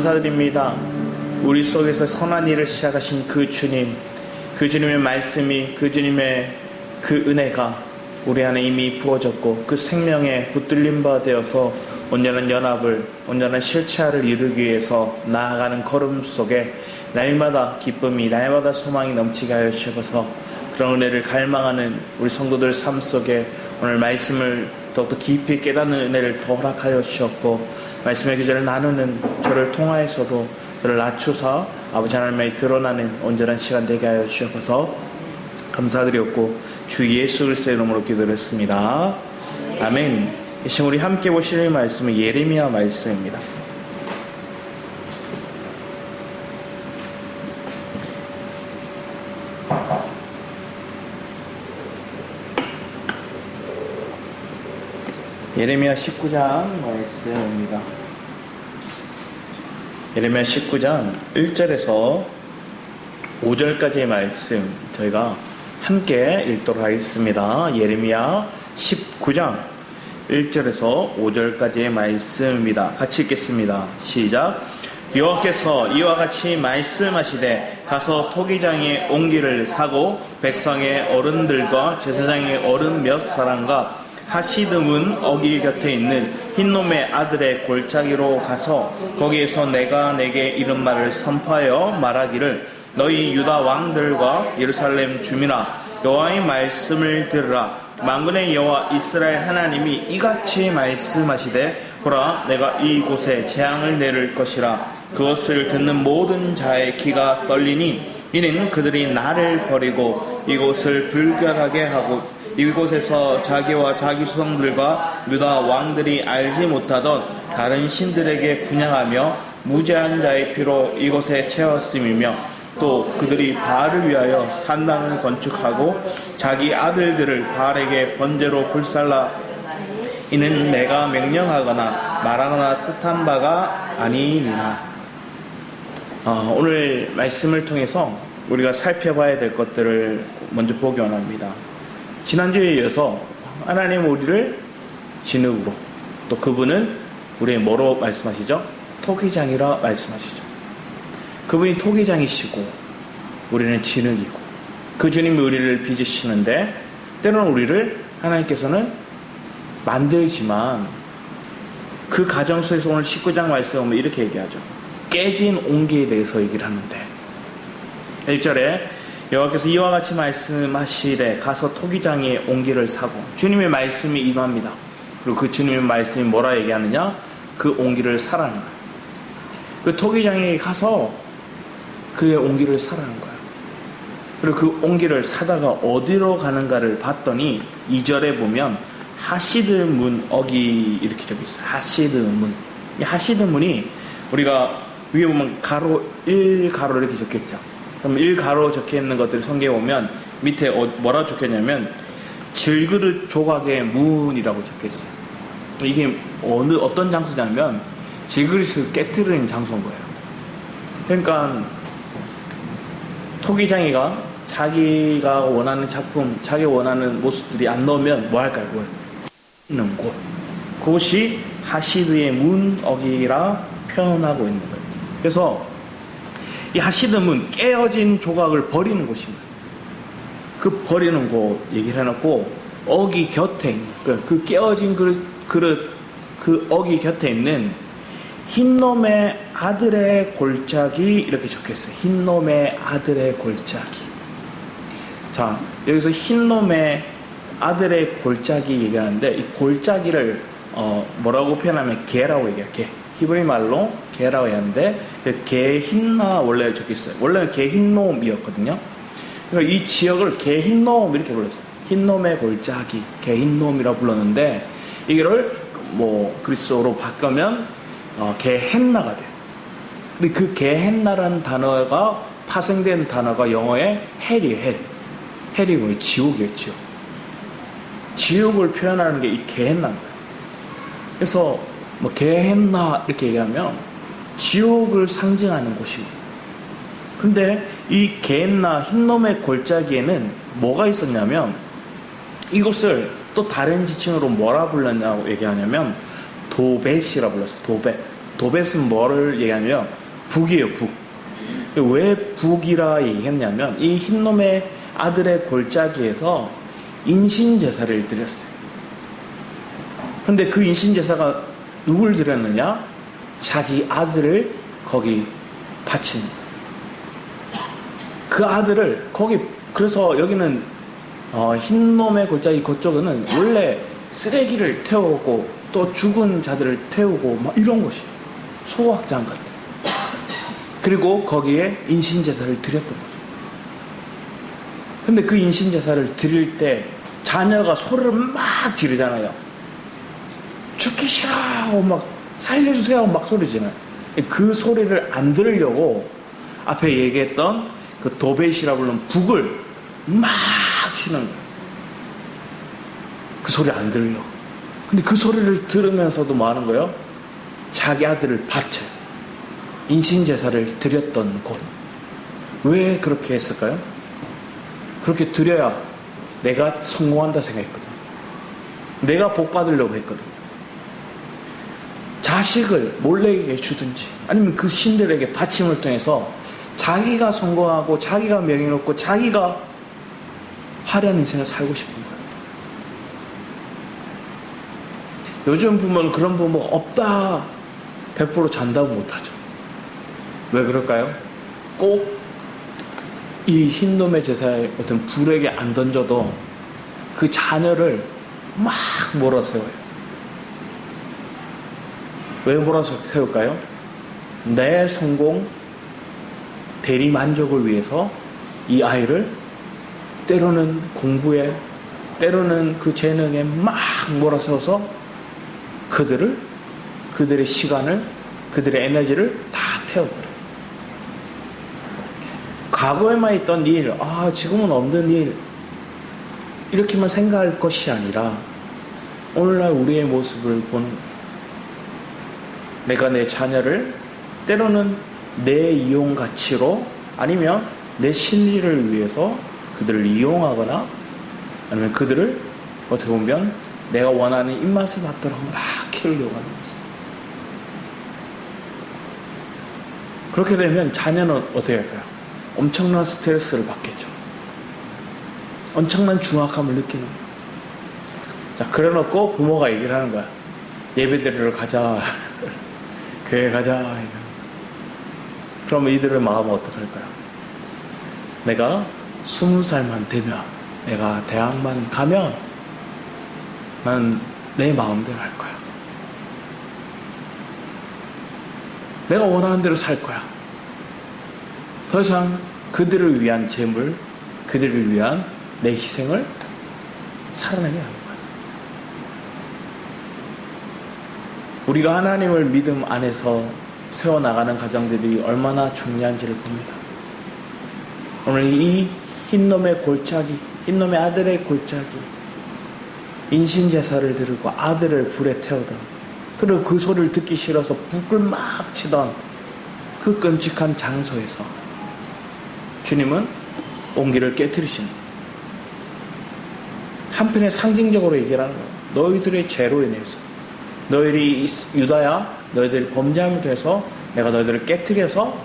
감사드립니다. 우리 속에서 선한 일을 시작하신 그 주님, 그 주님의 말씀이, 그 주님의 그 은혜가 우리 안에 이미 부어졌고 그 생명에 붙들림 바 되어서 온전한 연합을, 온전한 실체화를 이루기 위해서 나아가는 걸음 속에 날마다 기쁨이, 날마다 소망이 넘치게 하여 주셔서 그런 은혜를 갈망하는 우리 성도들 삶 속에 오늘 말씀을 더욱더 깊이 깨닫는 은혜를 더 허락하여 주셨고, 말씀의 교제를 나누는 저를 통하여서도 저를 낮추사 아버지 하나님의 드러나는 온전한 시간 되게 하여 주셔서 감사드렸고, 주 예수 그리스도의 이름으로 기도했습니다. 아멘. 이 시간 우리 함께 보실 말씀은 예레미야 말씀입니다. 예레미야 19장 말씀입니다. 예레미야 19장 1절에서 5절까지의 말씀 저희가 함께 읽도록 하겠습니다. 예레미야 19장 1절에서 5절까지의 말씀입니다. 같이 읽겠습니다. 시작. 여호와께서 이와 같이 말씀하시되 가서 토기장의 옹기를 사고 백성의 어른들과 제사장의 어른 몇 사람과 하시드문 어기 곁에 있는 흰놈의 아들의 골짜기로 가서 거기에서 내가 내게 이른 말을 선포하여 말하기를 너희 유다 왕들과 예루살렘 주민아 여호와의 말씀을 들으라. 만군의 여호와 이스라엘 하나님이 이같이 말씀하시되 보라 내가 이곳에 재앙을 내릴 것이라. 그것을 듣는 모든 자의 귀가 떨리니 이는 그들이 나를 버리고 이곳을 불결하게 하고 이곳에서 자기와 자기 수성들과 유다 왕들이 알지 못하던 다른 신들에게 분향하며 무죄한 자의 피로 이곳에 채웠음이며 또 그들이 바알을 위하여 산당을 건축하고 자기 아들들을 바알에게 번제로 불살라. 이는 내가 명령하거나 말하거나 뜻한 바가 아니니라. 오늘 말씀을 통해서 우리가 살펴봐야 될 것들을 먼저 보기 원합니다. 지난주에 이어서 하나님은 우리를 진흙으로, 또 그분은 우리의 뭐로 말씀하시죠? 토기장이라 말씀하시죠. 그분이 토기장이시고 우리는 진흙이고 그 주님이 우리를 빚으시는데 때로는 우리를 하나님께서는 만들지만 그 가정 속에서 오늘 19장 말씀에 보면 이렇게 얘기하죠. 깨진 옹기에 대해서 얘기를 하는데 1절에 여호와께서 이와 같이 말씀하시되 가서 토기장의 옹기를 사고, 주님의 말씀이 임합니다. 그리고 그 주님의 말씀이 뭐라 얘기하느냐? 그 옹기를 사라는 거예요. 그 토기장에 가서 그의 옹기를 사라는 거예요. 그리고 그 옹기를 사다가 어디로 가는가를 봤더니 2절에 보면 하시드 문 어기 이렇게 적혀 있어요. 하시드 문. 이 하시드 문이 우리가 위에 보면 가로 1가로 이렇게 적혀 있죠. 그럼 1가로 적혀 있는 것들을 성경에 보면 밑에 뭐라고 적혀 있냐면 질그릇 조각의 문이라고 적혀 있어요. 이게 어떤 장소냐면 질그릇을 깨트리는 장소인 거예요. 그러니까 토기장이가 자기가 원하는 작품, 자기 원하는 모습들이 안 나오면 뭐 할까요? 그걸 있는 곳. 그것이 하시드의 문어기라 표현하고 있는 거예요. 그래서 이 하시드문 깨어진 조각을 버리는 곳입니다. 그 버리는 곳 얘기를 해놓고 어기 곁에 있는 그 깨어진 그릇 그 어기 곁에 있는 흰놈의 아들의 골짜기 이렇게 적혀있어요. 흰놈의 아들의 골짜기. 자, 여기서 흰놈의 아들의 골짜기 얘기하는데 이 골짜기를 뭐라고 표현하면 개라고 얘기해요. 개. 히브리 말로 개라고 하는데 개흰나 원래 적혀있어요. 원래는 개흰놈이었거든요. 그러니까 이 지역을 개흰놈 이렇게 불렀어요. 흰놈의 골짜기, 개흰놈이라고 불렀는데 이거를 뭐 그리스어로 바꾸면 게헨나가 돼요. 근데 그 게헨나라는 단어가 파생된 단어가 영어의 헬이에요. 헬. 헬이 뭐예요? 지옥이에요. 지옥. 지옥을 표현하는 게 이 게헨나인 거예요. 그래서 뭐 게헨나 이렇게 얘기하면 지옥을 상징하는 곳이에요. 근데 이 게헨나 흰놈의 골짜기에는 뭐가 있었냐면 이곳을 또 다른 지칭으로 뭐라 불렀냐고 얘기하냐면 도벳이라 불렀어요. 도벳. 도벳은 뭐를 얘기하냐면 북이에요, 북. 왜 북이라 얘기했냐면 이 흰놈의 아들의 골짜기에서 인신제사를 드렸어요. 그런데 그 인신제사가 누굴 드렸느냐? 자기 아들을 거기 바친 그 아들을 거기. 그래서 여기는 흰놈의 골짜기 그쪽에는 원래 쓰레기를 태우고 또 죽은 자들을 태우고 막 이런 곳이에요. 소각장 같은. 그리고 거기에 인신제사를 드렸던 거죠. 근데 그 인신제사를 드릴 때 자녀가 소리를 막 지르잖아요. 죽기 싫어 막 살려주세요 막 소리 지르잖아요. 그 소리를 안 들으려고 앞에 얘기했던 그 도벳이라 부르는 북을 막 치는 거예요. 그 소리 안 들으려고. 근데 그 소리를 들으면서도 뭐 하는 거예요? 자기 아들을 바쳐요. 인신제사를 드렸던 곳. 왜 그렇게 했을까요? 그렇게 드려야 내가 성공한다 생각했거든. 내가 복 받으려고 했거든. 자식을 몰래에게 주든지 아니면 그 신들에게 바침을 통해서 자기가 성공하고 자기가 명예롭고 자기가 화려한 인생을 살고 싶은 거예요. 요즘 보면 그런 부모가 없다 100% 잔다고 못하죠. 왜 그럴까요? 꼭 이 흰놈의 제사에 어떤 불에게 안 던져도 그 자녀를 막 몰아세워요. 왜 몰아세울까요? 내 성공, 대리 만족을 위해서 이 아이를 때로는 공부에, 때로는 그 재능에 막 몰아세워서 그들의 시간을, 그들의 에너지를 다 태워버려요. 과거에만 있던 일, 지금은 없는 일, 이렇게만 생각할 것이 아니라 오늘날 우리의 모습을 보는 거예요. 내가 내 자녀를 때로는 내 이용 가치로 아니면 내 신리를 위해서 그들을 이용하거나 아니면 그들을 어떻게 보면 내가 원하는 입맛을 받도록 막 키우려고 하는 거죠. 그렇게 되면 자녀는 어떻게 할까요? 엄청난 스트레스를 받겠죠. 엄청난 중압감을 느끼는 거예요. 자, 그래 놓고 부모가 얘기를 하는 거야. 예배드리러 가자. 교회 가자. 그러면 이들의 마음은 어떡할까요? 내가 20살만 되면, 내가 대학만 가면 난 내 마음대로 할 거야. 내가 원하는 대로 살 거야. 더 이상 그들을 위한 재물, 그들을 위한 내 희생을 살아내게 하는 거야. 우리가 하나님을 믿음 안에서 세워나가는 가정들이 얼마나 중요한지를 봅니다. 오늘 이 흰놈의 골짜기, 흰놈의 아들의 골짜기, 인신제사를 드리고 아들을 불에 태우던, 그리고 그 소리를 듣기 싫어서 북을 막 치던 그 끔찍한 장소에서 주님은 온기를 깨뜨리십니다. 한편에 상징적으로 얘기를 하는 거예요. 너희들의 죄로 인해서, 너희들이 유다야, 너희들이 범죄함을 통해서 내가 너희들을 깨뜨려서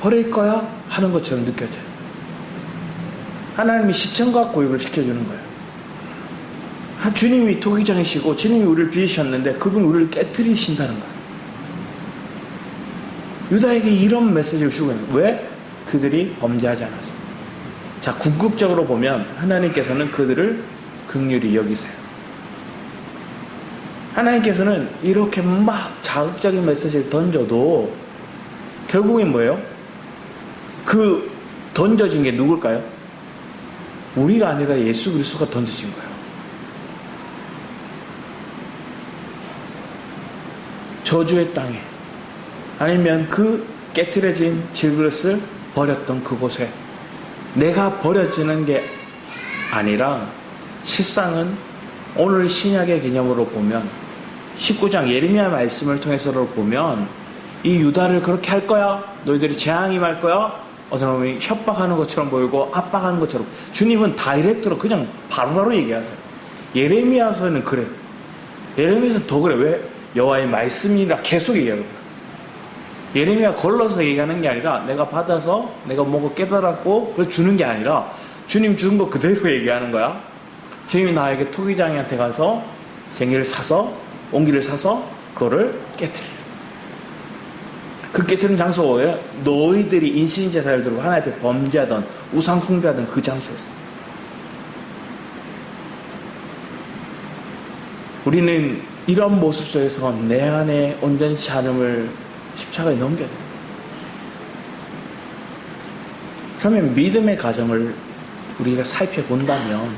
버릴 거야 하는 것처럼 느껴져요. 하나님이 시청각 고입을 시켜주는 거예요. 주님이 토기장이시고 주님이 우리를 빚으셨는데 그분 우리를 깨뜨리신다는 거예요. 유다에게 이런 메시지를 주고 있는 거예요. 왜? 그들이 범죄하지 않아서. 자, 궁극적으로 보면 하나님께서는 그들을 긍휼히 여기세요. 하나님께서는 이렇게 막 자극적인 메시지를 던져도 결국엔 뭐예요? 그 던져진 게 누굴까요? 우리가 아니라 예수 그리스도가 던져진 거예요. 저주의 땅에, 아니면 그 깨트려진 질그릇을 버렸던 그곳에 내가 버려지는 게 아니라, 실상은 오늘 신약의 개념으로 보면 19장 예레미야 말씀을 통해서로 보면 이 유다를 그렇게 할 거야, 너희들이 재앙이 말 거야, 어떤 놈이 협박하는 것처럼 보이고 압박하는 것처럼, 주님은 다이렉트로 그냥 바로바로 얘기하세요. 예레미야서는 그래. 예레미야서는 더 그래. 왜? 여호와의 말씀이라 계속 얘기하는 거야. 예레미야 걸러서 얘기하는 게 아니라 내가 받아서 내가 뭐가 깨달았고 그래서 주는 게 아니라 주님 주는 거 그대로 얘기하는 거야. 주님이 나에게 토기장이한테 가서 쟁기를 사서 옹기를 사서 그거를 깨뜨려. 그 깨뜨린 장소에 너희들이 인신제사를 들고 하나님 앞에 범죄하던 우상 숭배하던 그 장소였어. 우리는 이런 모습 속에서 내 안에 온전치 않음을 십자가에 넘겨야 돼요. 그러면 믿음의 가정을 우리가 살펴본다면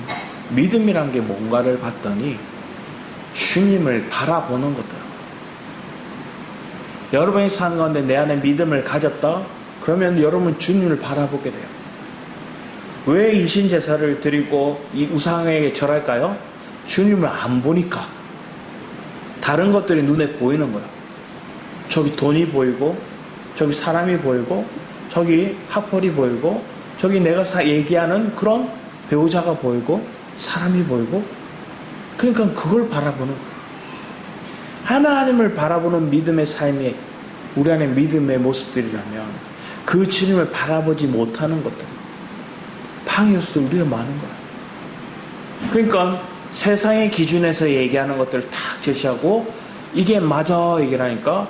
믿음이란 게 뭔가를 봤더니 주님을 바라보는 것들. 여러분의 삶 가운데 내 안에 믿음을 가졌다? 그러면 여러분 주님을 바라보게 돼요. 왜 인신제사를 드리고 이 우상에게 절할까요? 주님을 안 보니까. 다른 것들이 눈에 보이는 거예요. 저기 돈이 보이고 저기 사람이 보이고 저기 학벌이 보이고 저기 내가 얘기하는 그런 배우자가 보이고 사람이 보이고 그러니까 그걸 바라보는 거예요. 하나님을 바라보는 믿음의 삶이 우리 안에 믿음의 모습들이라면 그 주님을 바라보지 못하는 것들 방해 요소도 우리가 많은 거예요. 그러니까 세상의 기준에서 얘기하는 것들을 탁 제시하고 이게 맞아 얘기하니까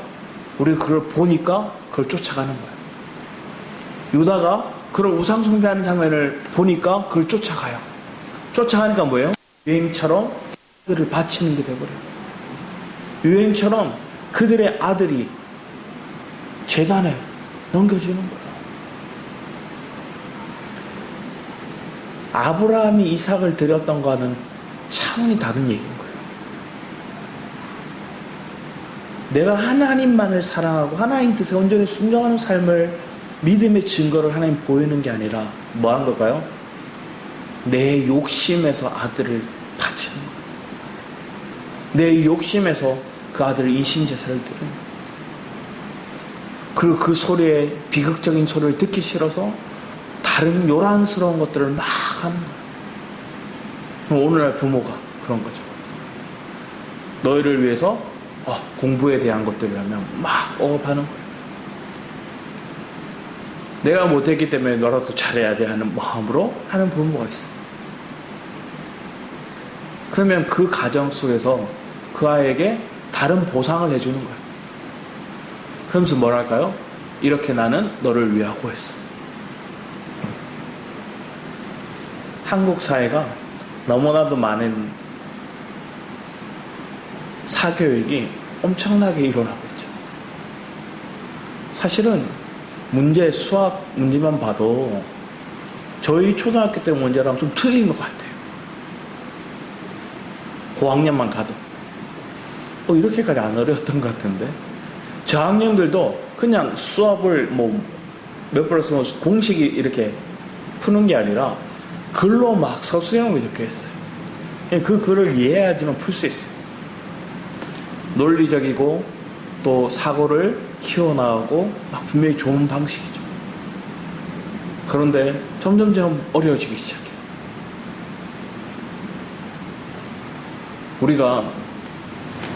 우리가 그걸 보니까 그걸 쫓아가는 거예요. 유다가 그런 우상 숭배하는 장면을 보니까 그걸 쫓아가요. 쫓아가니까 뭐예요? 유행처럼 그들을 바치는 게 돼버려요. 유행처럼 그들의 아들이 제단에 넘겨지는 거예요. 아브라함이 이삭을 드렸던 거는 차원이 다른 얘기인 거예요. 내가 하나님만을 사랑하고 하나님 뜻에 온전히 순종하는 삶을 믿음의 증거를 하나님 보이는 게 아니라 뭐 하는 걸까요? 내 욕심에서 아들을 바치는 거예요. 내 욕심에서 그 아들을 인신제사를 드리는 거예요. 그리고 그 소리에 비극적인 소리를 듣기 싫어서 다른 요란스러운 것들을 막 하는 거예요. 오늘날 부모가 그런 거죠. 너희를 위해서 공부에 대한 것들이라면 막 억압하는 거예요. 내가 못했기 때문에 너라도 잘해야 돼 하는 마음으로 하는 부모가 있어요. 그러면 그 가정 속에서 그 아이에게 다른 보상을 해주는 거예요. 그러면서 뭐랄까요? 이렇게 나는 너를 위하고 했어. 한국 사회가 너무나도 많은 사교육이 엄청나게 일어나고 있죠. 사실은 수학 문제만 봐도 저희 초등학교 때 문제랑 좀 틀린 것 같아요. 고학년만 가도 이렇게까지 안 어려웠던 것 같은데 저학년들도 그냥 수업을 몇 플러스 공식이 이렇게 푸는 게 아니라 글로 막 서술형으로 적혀 있어요. 그 글을 이해해야지만 풀 수 있어요. 논리적이고 또 사고를 키워나가고 막 분명히 좋은 방식이죠. 그런데 점점점 어려워지기 시작해요. 우리가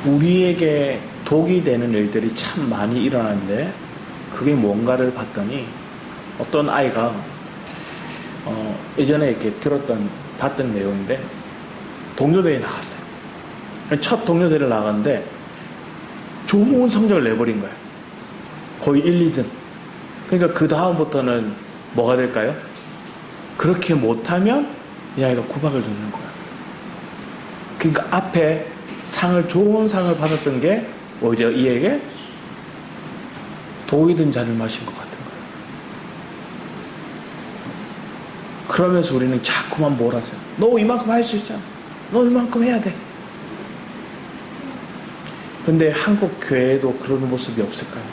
우리에게 독이 되는 일들이 참 많이 일어나는데 그게 뭔가를 봤더니 어떤 아이가 예전에 이렇게 봤던 내용인데 동료대회에 나갔어요. 첫 동료대회를 나갔는데 좋은 성적을 내버린 거예요. 거의 1, 2등. 그러니까 그 다음부터는 뭐가 될까요? 그렇게 못하면 이 아이가 구박을 듣는 거예요. 그러니까 앞에 좋은 상을 받았던 게 오히려 이에게 독이 든 잔을 마신 것 같은 거예요. 그러면서 우리는 자꾸만 몰아서요. 너 이만큼 할 수 있잖아. 너 이만큼 해야 돼. 근데 한국 교회에도 그런 모습이 없을까요?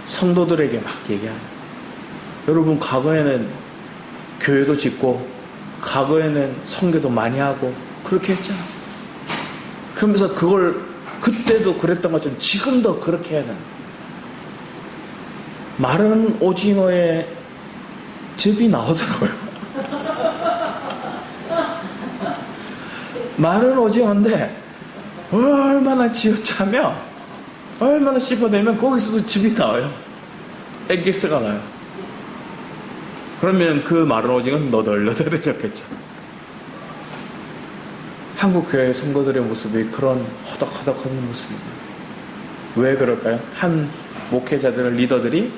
성도들에게 막 얘기하는. 여러분 과거에는 교회도 짓고 과거에는 선교도 많이 하고 그렇게 했잖아. 그러면서 그걸 그때도 그랬던 것처럼 지금도 그렇게 해야 된다. 마른 오징어에 즙이 나오더라고요. 마른 오징어인데 얼마나 쥐어짜면 얼마나 씹어내면 거기서도 즙이 나와요. 엑기스가 나요. 그러면 그 마른 오징어는 너덜너덜해졌겠죠. 한국 교회 성도들의 모습이 그런 허덕허덕하는 모습입니다. 왜 그럴까요? 한 목회자들, 리더들이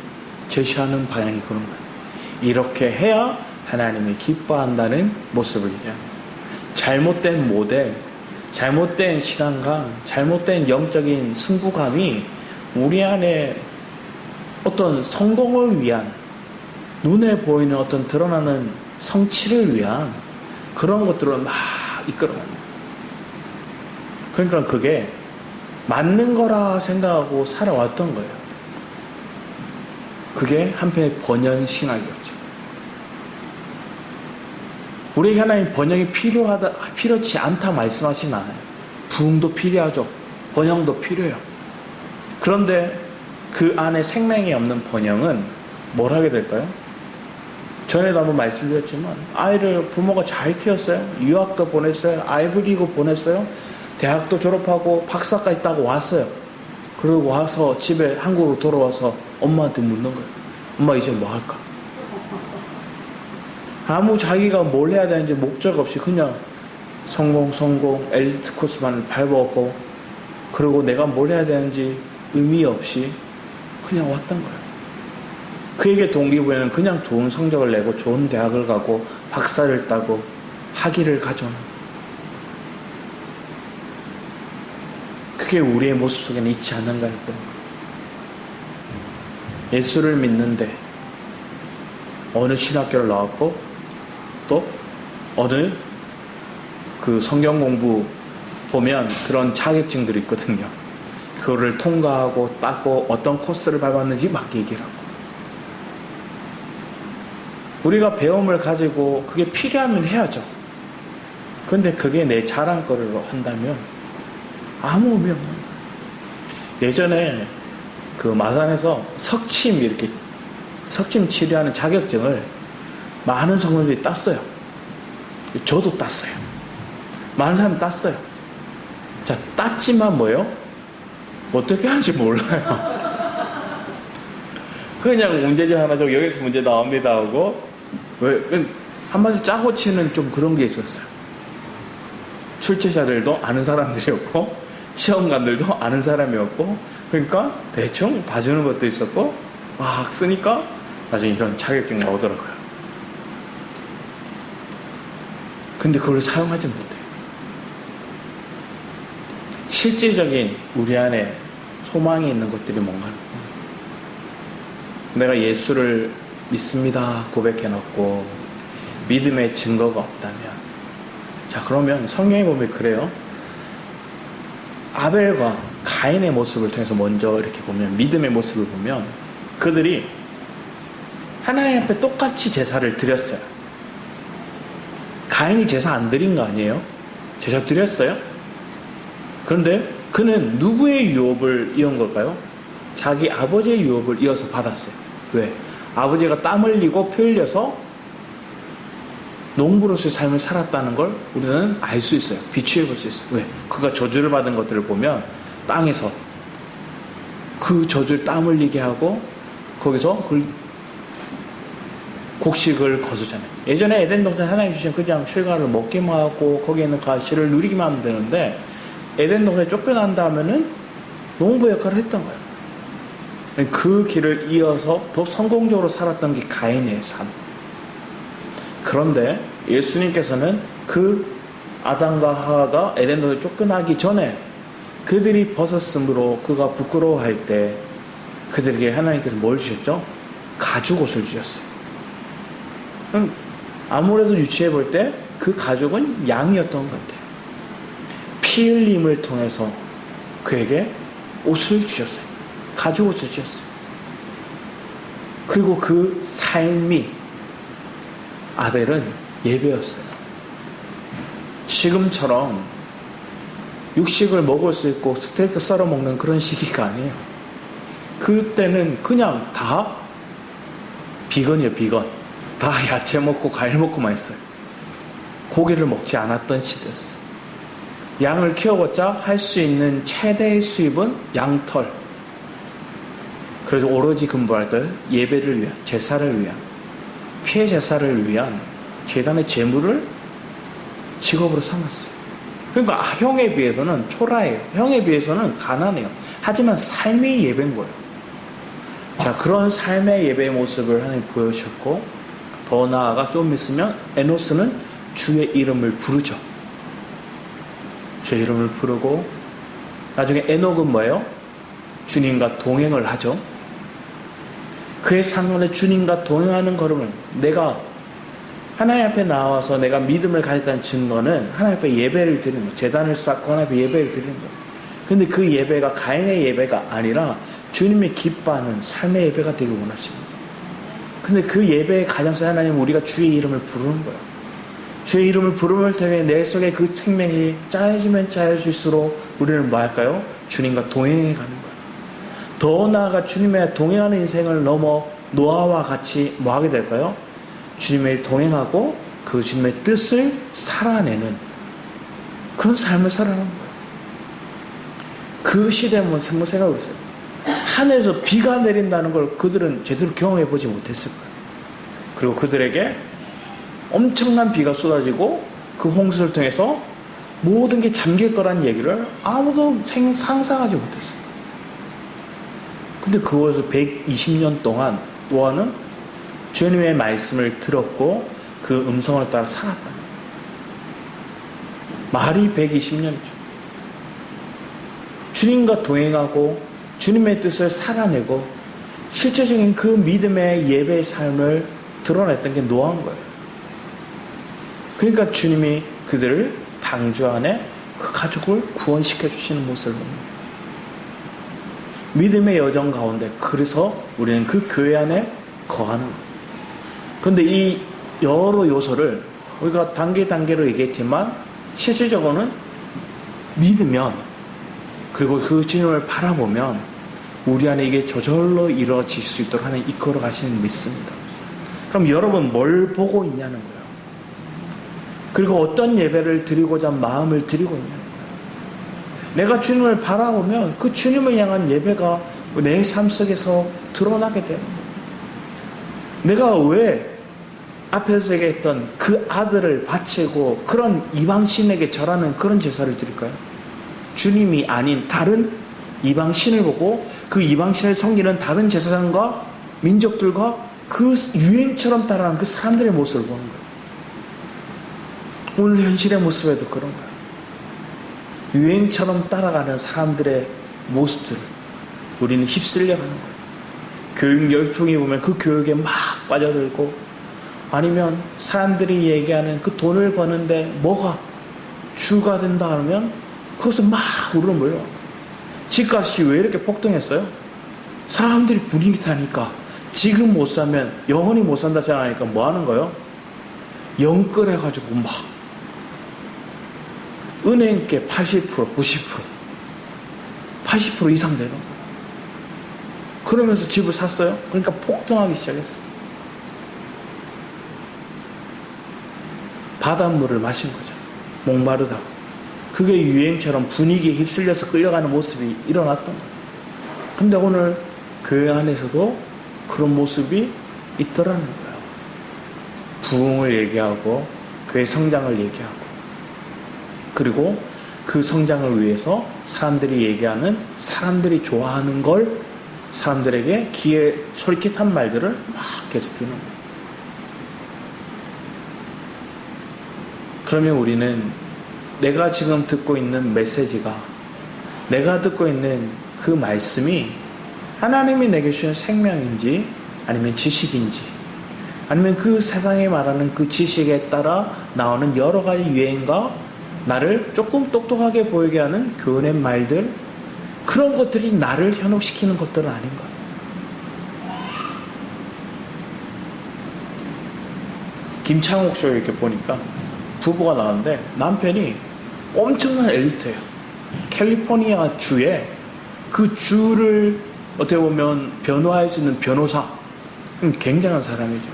제시하는 방향이 그런 거예요. 이렇게 해야 하나님이 기뻐한다는 모습을 얘기합니다. 잘못된 모델, 잘못된 시간감, 잘못된 영적인 승부감이 우리 안에 어떤 성공을 위한, 눈에 보이는 어떤 드러나는 성취를 위한 그런 것들을 막 이끌어갑니다. 그러니까 그게 맞는 거라 생각하고 살아왔던 거예요. 그게 한편의 번영신학이었죠. 우리에게 하나님 번영이 필요치 않다 말씀하시진 않아요. 부흥도 필요하죠. 번영도 필요해요. 그런데 그 안에 생명이 없는 번영은 뭘 하게 될까요? 전에도 한번 말씀드렸지만 아이를 부모가 잘 키웠어요. 유학도 보냈어요. 아이브리그 보냈어요. 대학도 졸업하고 박사까지 따고 왔어요. 그리고 와서 집에 한국으로 돌아와서 엄마한테 묻는 거예요. 엄마 이제 뭐 할까? 아무 자기가 뭘 해야 되는지 목적 없이 그냥 성공, 엘리트 코스만 밟아왔고, 그리고 내가 뭘 해야 되는지 의미 없이 그냥 왔던 거예요. 그에게 동기부여는 그냥 좋은 성적을 내고 좋은 대학을 가고 박사를 따고 학위를 가져오는, 그게 우리의 모습 속에는 있지 않는가 할 거예요. 예수를 믿는데 어느 신학교를 나왔고 또 어느 그 성경 공부 보면 그런 자격증들이 있거든요. 그거를 통과하고 따고 어떤 코스를 밟았는지 막 얘기를 하고, 우리가 배움을 가지고 그게 필요하면 해야죠. 그런데 그게 내 자랑거리로 한다면 아무 의미 없는 거예요. 예전에 그 마산에서 석침 치료하는 자격증을 많은 성도들이 땄어요. 저도 땄어요. 많은 사람이 땄어요. 자, 땄지만 뭐예요? 어떻게 하는지 몰라요. 그냥 문제집 하나 좀 여기서 문제 나옵니다 하고, 왜 한마디로 짜고 치는 좀 그런 게 있었어요. 출제자들도 아는 사람들이었고 시험관들도 아는 사람이었고, 그러니까 대충 봐주는 것도 있었고 막 쓰니까 나중에 이런 자격증 나오더라고요. 근데 그걸 사용하지 못해요. 실질적인 우리 안에 소망이 있는 것들이 뭔가를, 내가 예수를 믿습니다 고백해놓고 믿음의 증거가 없다면, 자 그러면 성경에 보면 그래요. 아벨과 가인의 모습을 통해서 먼저 이렇게 보면, 믿음의 모습을 보면 그들이 하나님 앞에 똑같이 제사를 드렸어요. 가인이 제사 안 드린 거 아니에요? 제사 드렸어요. 그런데 그는 누구의 유업을 이은 걸까요? 자기 아버지의 유업을 이어서 받았어요. 왜? 아버지가 땀 흘리고 피 흘려서 농부로서의 삶을 살았다는 걸 우리는 알 수 있어요. 비추해 볼 수 있어요. 왜? 그가 저주를 받은 것들을 보면 땅에서 그 저주를 땀 흘리게 하고 거기서 곡식을 거두잖아요. 예전에 에덴 동산 하나님 주신 그냥 실과를 먹기만 하고 거기에 있는 가시를 누리기만 하면 되는데, 에덴 동산에 쫓겨난다 하면은 농부 역할을 했던 거예요. 그 길을 이어서 더 성공적으로 살았던 게 가인의 삶. 그런데 예수님께서는 그 아담과 하와가 에덴 동산에 쫓겨나기 전에 그들이 벗었으므로 그가 부끄러워할 때 그들에게 하나님께서 뭘 주셨죠? 가죽옷을 주셨어요. 그럼 아무래도 유추해 볼 때 그 가죽은 양이었던 것 같아요. 피 흘림을 통해서 그에게 옷을 주셨어요. 가죽옷을 주셨어요. 그리고 그 삶이, 아벨은 예배였어요. 지금처럼 육식을 먹을 수 있고 스테이크 썰어 먹는 그런 시기가 아니에요. 그때는 그냥 다 비건이에요. 비건. 다 야채 먹고 과일 먹고만 했어요. 고기를 먹지 않았던 시대였어요. 양을 키워봤자 할 수 있는 최대의 수입은 양털, 그래서 오로지 근부할까요? 예배를 위한, 제사를 위한, 피해 제사를 위한 제단의 제물을 직업으로 삼았어요. 그러니까 형에 비해서는 초라해요. 형에 비해서는 가난해요. 하지만 삶의 예배인 거예요. 자, 그런 삶의 예배의 모습을 하나님 보여주셨고, 더 나아가 좀 있으면 에노스는 주의 이름을 부르죠. 주의 이름을 부르고, 나중에 에녹은 뭐예요? 주님과 동행을 하죠. 그의 삶에 주님과 동행하는 걸음을, 내가 하나님 앞에 나와서 내가 믿음을 가졌다는 증거는 하나님 앞에 예배를 드리는 거예요. 제단을 쌓고 하나님 앞에 예배를 드리는 거예요. 근데 그 예배가 가인의 예배가 아니라 주님이 기뻐하는 삶의 예배가 되길 원하십니다. 근데 그 예배의 가장 하나님은 우리가 주의 이름을 부르는 거예요. 주의 이름을 부름을 통해 내 속에 그 생명이 짜여지면 짜여질수록 우리는 뭐 할까요? 주님과 동행해 가는 거예요. 더 나아가 주님의 동행하는 인생을 넘어 노아와 같이 뭐 하게 될까요? 주님의 동행하고 그 주님의 뜻을 살아내는 그런 삶을 살아가는 거예요. 그 시대에 한번 생각해 보세요. 하늘에서 비가 내린다는 걸 그들은 제대로 경험해 보지 못했을 거예요. 그리고 그들에게 엄청난 비가 쏟아지고 그 홍수를 통해서 모든 게 잠길 거란 얘기를 아무도 상상하지 못했어요. 근데 그것을 120년 동안 노아는 주님의 말씀을 들었고 그 음성을 따라 살았다. 말이 120년이죠. 주님과 동행하고 주님의 뜻을 살아내고 실제적인 그 믿음의 예배의 삶을 드러냈던 게 노아인 거예요. 그러니까 주님이 그들을 방주 안에 그 가족을 구원시켜 주시는 모습을 봅니다. 믿음의 여정 가운데 그래서 우리는 그 교회 안에 거하는 거예요. 그런데 이 여러 요소를 우리가 단계로 얘기했지만 실질적으로는 믿으면 그리고 그 주님을 바라보면 우리 안에 이게 저절로 이루어질 수 있도록 하는 이끌어 가시는 믿습니다. 그럼 여러분 뭘 보고 있냐는 거예요. 그리고 어떤 예배를 드리고자 마음을 드리고 있냐는 거예요. 내가 주님을 바라보면 그 주님을 향한 예배가 내 삶 속에서 드러나게 돼요. 내가 왜 앞에서 얘기했던 그 아들을 바치고 그런 이방신에게 절하는 그런 제사를 드릴까요? 주님이 아닌 다른 이방신을 보고 그 이방신을 섬기는 다른 제사장과 민족들과 그 유행처럼 따라가는 그 사람들의 모습을 보는 거예요. 오늘 현실의 모습에도 그런 거예요. 유행처럼 따라가는 사람들의 모습들을 우리는 휩쓸려 가는 거예요. 교육 열풍이 보면 그 교육에 막 빠져들고, 아니면 사람들이 얘기하는 그 돈을 버는데 뭐가 주가 된다 하면 그것을 막 우르르 몰려. 집값이 왜 이렇게 폭등했어요? 사람들이 분위기 타니까 지금 못 사면 영원히 못 산다 생각하니까 뭐 하는 거예요? 영끌해가지고 막 은행께 80%, 90%, 80% 이상 되는 거예요. 그러면서 집을 샀어요. 그러니까 폭등하기 시작했어요. 바닷물을 마신 거죠. 목마르다고. 그게 유행처럼 분위기에 휩쓸려서 끌려가는 모습이 일어났던 거예요. 근데 오늘 교회 안에서도 그런 모습이 있더라는 거예요. 부흥을 얘기하고 교회 성장을 얘기하고, 그리고 그 성장을 위해서 사람들이 얘기하는, 사람들이 좋아하는 걸 사람들에게 귀에 솔깃한 말들을 막 계속 주는 거예요. 그러면 우리는 내가 지금 듣고 있는 메시지가, 내가 듣고 있는 그 말씀이 하나님이 내게 주신 생명인지 아니면 지식인지, 아니면 그 세상에 말하는 그 지식에 따라 나오는 여러 가지 유행과 나를 조금 똑똑하게 보이게 하는 교훈의 말들, 그런 것들이 나를 현혹시키는 것들은 아닌가. 김창옥 쇼 이렇게 보니까 부부가 나왔는데 남편이 엄청난 엘리트예요. 캘리포니아 주에 그 주를 어떻게 보면 변호할 수 있는 변호사, 굉장한 사람이죠.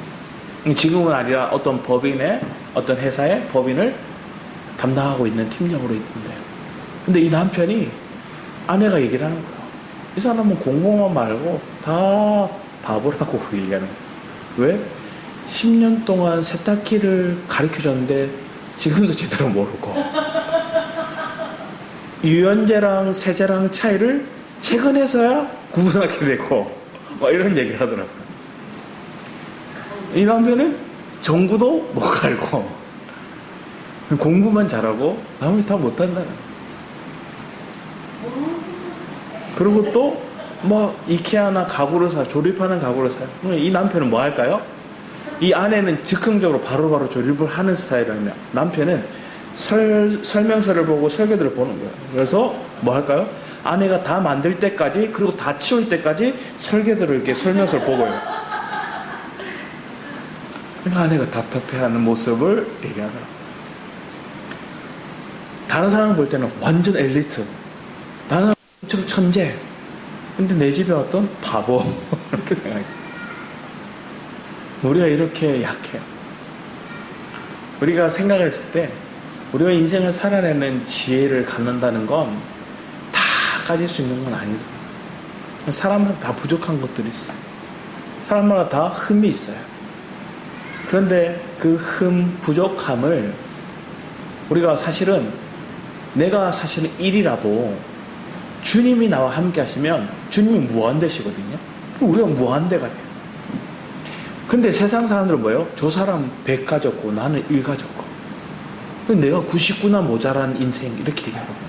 지금은 아니라 어떤 법인의, 어떤 회사의 법인을 담당하고 있는 팀장으로 있는데요. 근데 이 남편이, 아내가 얘기를 하는 거예요. 이 사람은 공부만 말고 다 바보라고 그 얘기하는 거예요. 왜? 10년 동안 세탁기를 가르쳐줬는데 지금도 제대로 모르고 유연제랑 세제랑 차이를 최근에서야 구분하게 되고 막 이런 얘기를 하더라고요. 이 남편은 정구도 못 갈고 공부만 잘하고 나머지 다 못한다는. 그리고 또 뭐 이케아나 가구를 조립하는 가구를 사요. 이 남편은 뭐 할까요? 이 아내는 즉흥적으로 바로바로 조립을 하는 스타일이라면 남편은 설명서를 보고 설계도를 보는 거예요. 그래서 뭐 할까요? 아내가 다 만들 때까지 그리고 다 치울 때까지 설계도를 이렇게 설명서를 보고요. 그러니까 아내가 답답해하는 모습을 얘기하더라고요. 다른 사람 볼 때는 완전 엘리트, 다른 사람 엄청 천재, 근데 내 집에 어떤 바보 이렇게 생각해요. 우리가 이렇게 약해요. 우리가 생각했을 때 우리가 인생을 살아내는 지혜를 갖는다는 건 다 가질 수 있는 건 아니죠. 사람마다 다 부족한 것들이 있어요. 사람마다 다 흠이 있어요. 그런데 그 흠, 부족함을 우리가 사실은 내가 사실은 1이라도 주님이 나와 함께 하시면 주님이 무한대시거든요. 우리가 무한대가 돼요. 근데 세상 사람들은 뭐예요? 저 사람 100 가졌고 나는 1 가졌고 내가 99나 모자란 인생 이렇게 얘기하거든요.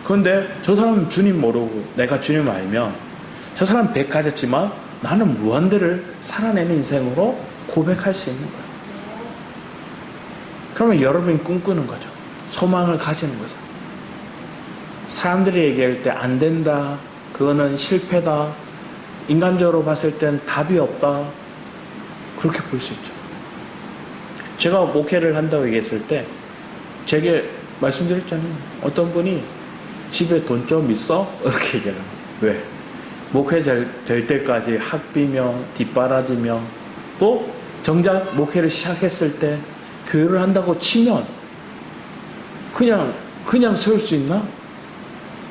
그런데 저 사람은 주님 모르고 내가 주님 알면 저 사람 100 가졌지만 나는 무한대를 살아내는 인생으로 고백할 수 있는 거예요. 그러면 여러분이 꿈꾸는 거죠. 소망을 가지는 거죠. 사람들이 얘기할 때 안 된다, 그거는 실패다, 인간적으로 봤을 땐 답이 없다, 그렇게 볼 수 있죠. 제가 목회를 한다고 얘기했을 때 제게 말씀드렸잖아요. 어떤 분이 집에 돈 좀 있어? 이렇게 얘기하는 거예요. 왜? 목회 될 때까지 학비며 뒷바라지며 또 정작 목회를 시작했을 때 교회를 한다고 치면 그냥 세울 수 있나?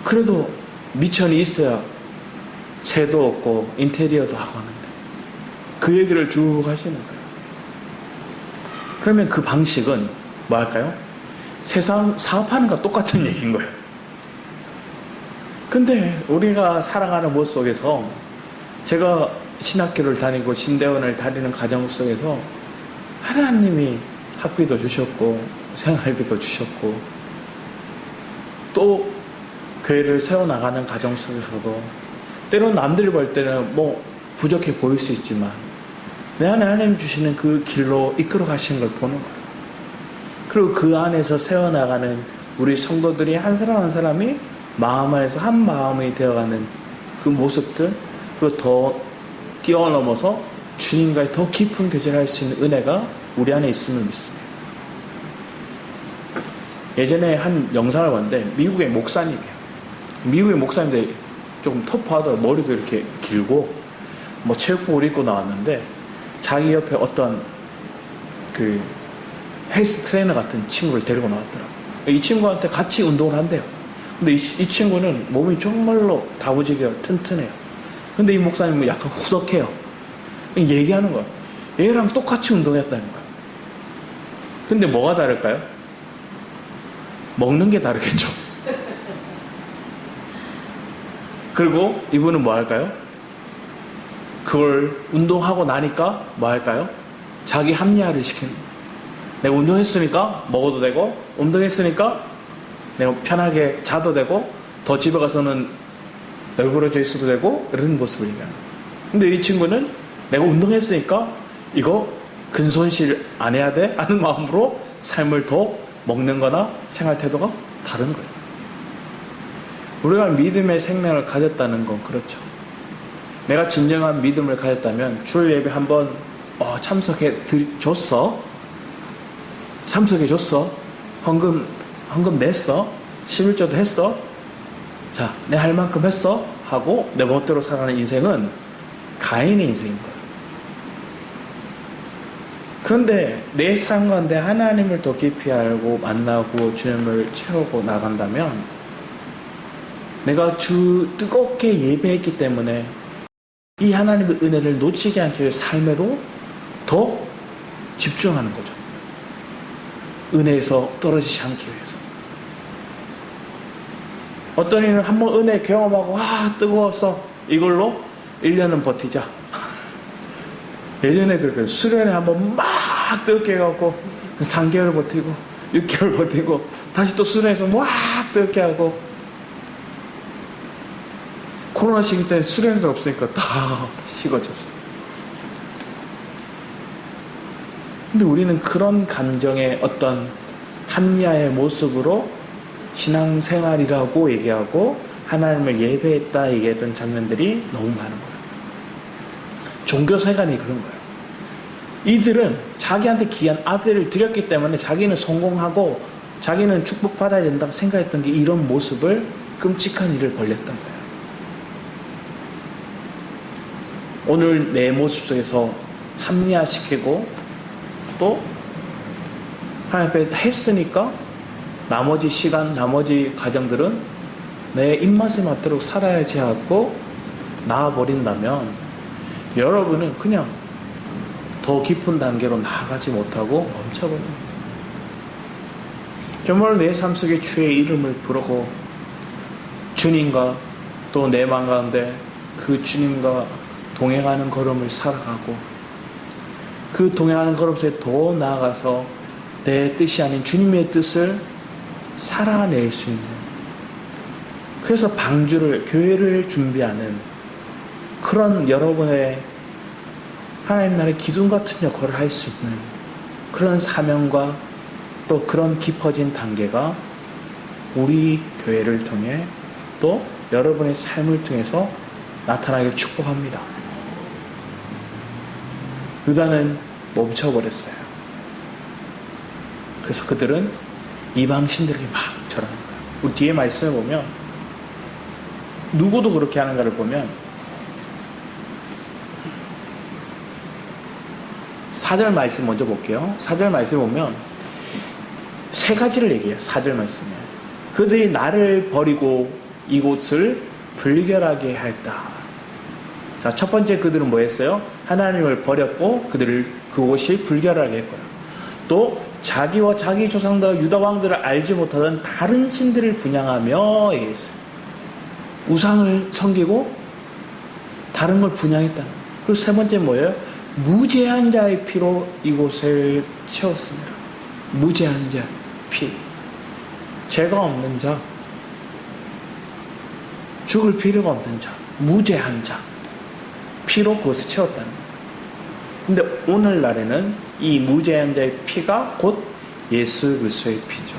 그래도 미천이 있어야 새도 없고 인테리어도 하고 하는데 그 얘기를 쭉 하시는 거예요. 그러면 그 방식은 뭐 할까요? 세상 사업하는 것과 똑같은 얘기인 거예요. 근데 우리가 살아가는 모습 속에서 제가 신학교를 다니고 신대원을 다니는 과정 속에서 하나님이 학비도 주셨고 생활비도 주셨고 또 교회를 세워나가는 과정 속에서도 때로는 남들이 볼 때는 뭐 부족해 보일 수 있지만 내 안에 하나님 주시는 그 길로 이끌어 가시는 걸 보는 거예요. 그리고 그 안에서 세워나가는 우리 성도들이 한 사람 한 사람이 마음 안에서 한 마음이 되어가는 그 모습들, 그리고 더 뛰어넘어서 주님과의 더 깊은 교제를 할 수 있는 은혜가 우리 안에 있음을 믿습니다. 예전에 한 영상을 봤는데 미국의 목사님이에요. 미국의 목사님들 조금 터프하더라고요. 머리도 이렇게 길고 뭐 체육복을 입고 나왔는데 자기 옆에 어떤 그 헬스 트레이너 같은 친구를 데리고 나왔더라고요. 이 친구한테 같이 운동을 한대요. 근데 이 친구는 몸이 정말로 다부지게 튼튼해요. 근데 이 목사님은 약간 후덕해요. 얘기하는 거야. 얘랑 똑같이 운동했다는 거야. 근데 뭐가 다를까요? 먹는 게 다르겠죠. 그리고 이분은 뭐 할까요? 그걸 운동하고 나니까 뭐 할까요? 자기 합리화를 시키는 거예요. 내가 운동했으니까 먹어도 되고, 운동했으니까 내가 편하게 자도 되고, 더 집에 가서는 널브러져 있어도 되고, 이런 모습을 얘기하는 거예요. 근데 이 친구는 내가 운동했으니까 이거 근손실 안 해야 돼? 하는 마음으로 삶을 더 먹는 거나 생활 태도가 다른 거예요. 우리가 믿음의 생명을 가졌다는 건 그렇죠. 내가 진정한 믿음을 가졌다면 주일 예배 한번 참석해 줬어. 참석해 줬어. 헌금 냈어. 11조도 했어. 자, 내 할 만큼 했어. 하고 내 멋대로 살아가는 인생은 가인의 인생인 거예요. 그런데 내 삶 가운데 하나님을 더 깊이 알고 만나고 주님을 채우고 나간다면 내가 주 뜨겁게 예배했기 때문에 이 하나님의 은혜를 놓치지 않기 위해 삶에도 더 집중하는 거죠. 은혜에서 떨어지지 않기 위해서. 어떤 이는 한번 은혜 경험하고 뜨거워서 이걸로 1년은 버티자. 예전에 그렇게 수련회 한번 막 뜨겁게 해갖고 3개월 버티고 6개월 버티고 다시 또 수련회에서 막 뜨겁게 하고, 코로나 시기 때 수련회도 없으니까 다 식어졌어요. 근데 우리는 그런 감정의 어떤 합리화의 모습으로 신앙생활이라고 얘기하고 하나님을 예배했다 얘기했던 장면들이 너무 많은 거예요. 종교생활이 그런 거예요. 이들은 자기한테 귀한 아들을 드렸기 때문에 자기는 성공하고 자기는 축복받아야 된다고 생각했던 게 이런 모습을, 끔찍한 일을 벌였던 거예요. 오늘 내 모습 속에서 합리화시키고 또 하나님 앞에 했으니까 나머지 시간, 나머지 가정들은 내 입맛에 맞도록 살아야지 하고 나아버린다면 여러분은 그냥 더 깊은 단계로 나아가지 못하고 멈춰버립니다. 정말 내 삶 속에 주의 이름을 부르고 주님과 또 내 마음 가운데 그 주님과 동행하는 걸음을 살아가고, 그 동행하는 걸음 속에 더 나아가서 내 뜻이 아닌 주님의 뜻을 살아낼 수 있는, 그래서 방주를, 교회를 준비하는 그런 여러분의 하나님 나라의 기둥 같은 역할을 할 수 있는 그런 사명과 또 그런 깊어진 단계가 우리 교회를 통해 또 여러분의 삶을 통해서 나타나기를 축복합니다. 유다는 멈춰버렸어요. 그래서 그들은 이방신들에게 막 절하는 거예요. 우리 뒤에 말씀을 보면 누구도 그렇게 하는가를 보면 4절 말씀 먼저 볼게요. 4절 말씀 보면 세 가지를 얘기해요. 4절 말씀에 그들이 나를 버리고 이곳을 불결하게 하였다. 자, 첫 번째 그들은 뭐 했어요? 하나님을 버렸고 그곳이 불결하게 했고요. 또 자기와 자기 조상들 유다 왕들을 알지 못하던 다른 신들을 분양하며 얘기했어요. 우상을 섬기고 다른 걸 분양했다. 그리고 세 번째 뭐예요? 무죄한 자의 피로 이곳을 채웠습니다. 무죄한 자, 피. 죄가 없는 자, 죽을 필요가 없는 자, 무죄한 자, 피로 그것을 채웠다는 거예요. 근데 오늘날에는 이 무죄한 자의 피가 곧 예수 그리스도의 피죠.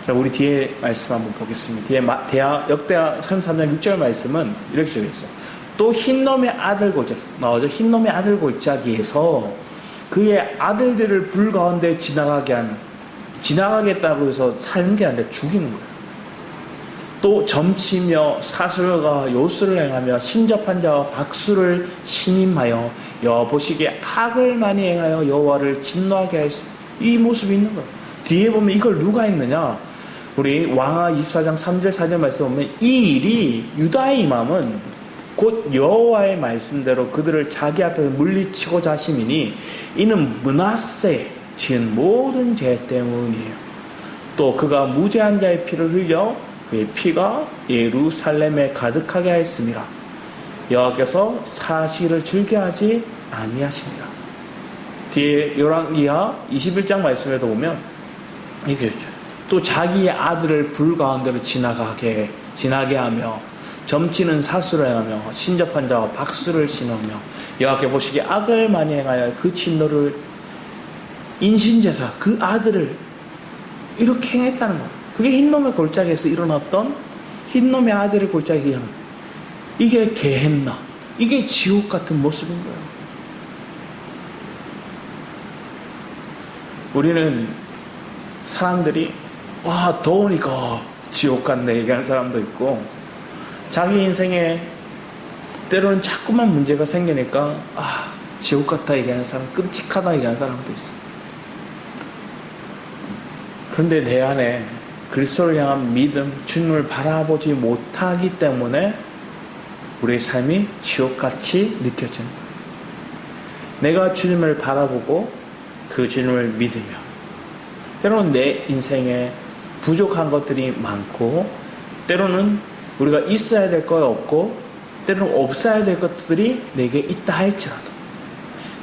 자, 우리 뒤에 말씀 한번 보겠습니다. 뒤에 역대하 33장 6절 말씀은 이렇게 적혀 있어요. 또 흰놈의 아들 골짜기 나오죠. 흰놈의 아들 골짜기에서 그의 아들들을 불 가운데 지나가겠다고 해서 사는 게 아니라 죽이는 거예요. 또 점치며 사슬과 요술을 행하며 신접한 자와 박수를 신임하여 여호와 보시기에 악을 많이 행하여 여호와를 진노하게 하였습니다. 이 모습이 있는 거예요. 뒤에 보면 이걸 누가 했느냐? 우리 왕하 24장 3절 4절 말씀 보면 이 일이 유다의 임함은 곧 여호와의 말씀대로 그들을 자기 앞에서 물리치고자 하심이니 이는 므낫세 지은 모든 죄 때문이에요. 또 그가 무죄한 자의 피를 흘려 그의 피가 예루살렘에 가득하게 하였습니다. 여호와께서 사실을 즐겨하지 아니하십니다. 뒤에 열왕기하 21장 말씀에도 보면 이렇게 있죠. 또 자기의 아들을 불 가운데로 지나게 하며 점치는 사수를 행하며 신접한 자와 박수를 신으며 여호와께 보시기에 악을 많이 행하여 그 진노를 인신제사 그 아들을 이렇게 행했다는 거예요. 그게 흰놈의 골짜기에서 일어났던 흰놈의 아들의 골짜기에 일어난 이게 게헨나, 이게 지옥 같은 모습인 거예요. 우리는 사람들이 와 더우니까 지옥 같네 얘기하는 사람도 있고, 자기 인생에 때로는 자꾸만 문제가 생기니까 지옥 같다 얘기하는 사람, 끔찍하다 얘기하는 사람도 있어요. 그런데 내 안에 그리스도를 향한 믿음, 주님을 바라보지 못하기 때문에 우리의 삶이 지옥같이 느껴지는 거예요. 내가 주님을 바라보고 그 주님을 믿으며 때로는 내 인생에 부족한 것들이 많고 때로는 우리가 있어야 될 거 없고 때로는 없어야 될 것들이 내게 있다 할지라도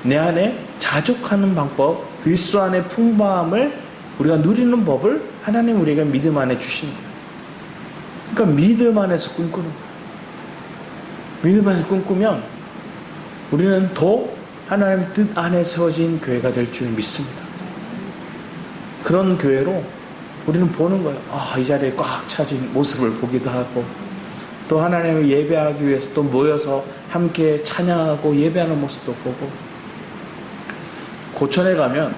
내 안에 자족하는 방법, 그리스도 안의 풍부함을 우리가 누리는 법을 하나님 우리에게 믿음 안에 주시는 거예요. 그러니까 믿음 안에서 꿈꾸는 거예요. 믿음 안에서 꿈꾸면 우리는 더 하나님 뜻 안에 세워진 교회가 될 줄 믿습니다. 그런 교회로 우리는 보는 거예요. 이 자리에 꽉 차진 모습을 보기도 하고 또 하나님을 예배하기 위해서 또 모여서 함께 찬양하고 예배하는 모습도 보고 고천에 가면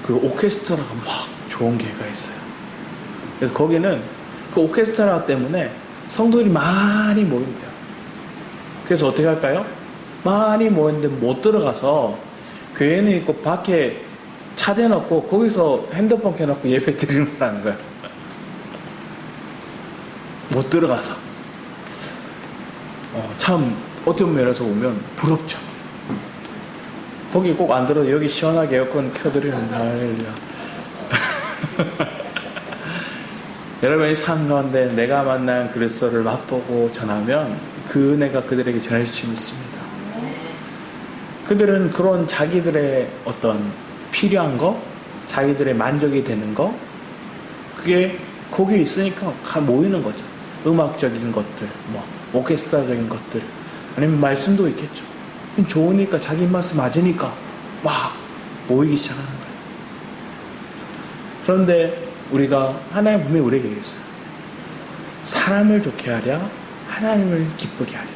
그 오케스트라가 막 좋은 교회가 있어요. 그래서 거기는 그 오케스트라 때문에 성도들이 많이 모인대요. 그래서 어떻게 할까요? 많이 모였는데 못 들어가서 교회는 있고 밖에 차 대놓고 거기서 핸드폰 켜놓고 예배 드리는 거예요. 못 들어가서. 참 어떤 면에서 보면 부럽죠. 거기 꼭 안 들어도 여기 시원하게 에어컨 켜드리는데 할렐루야. 여러분이 삶 가운데 내가 만난 그리스도를 맛보고 전하면 그 은혜가 그들에게 전할 수 있습니다. 그들은 그런 자기들의 어떤 필요한 거, 자기들의 만족이 되는 거, 그게 거기에 있으니까 모이는 거죠. 음악적인 것들, 오케스트라적인 것들, 아니면 말씀도 있겠죠. 좋으니까 자기 입맛에 맞으니까 막 모이기 시작하는 거예요. 그런데 우리가 하나님 분명히 우리에게 얘기했어요. 사람을 좋게 하랴 하나님을 기쁘게 하랴.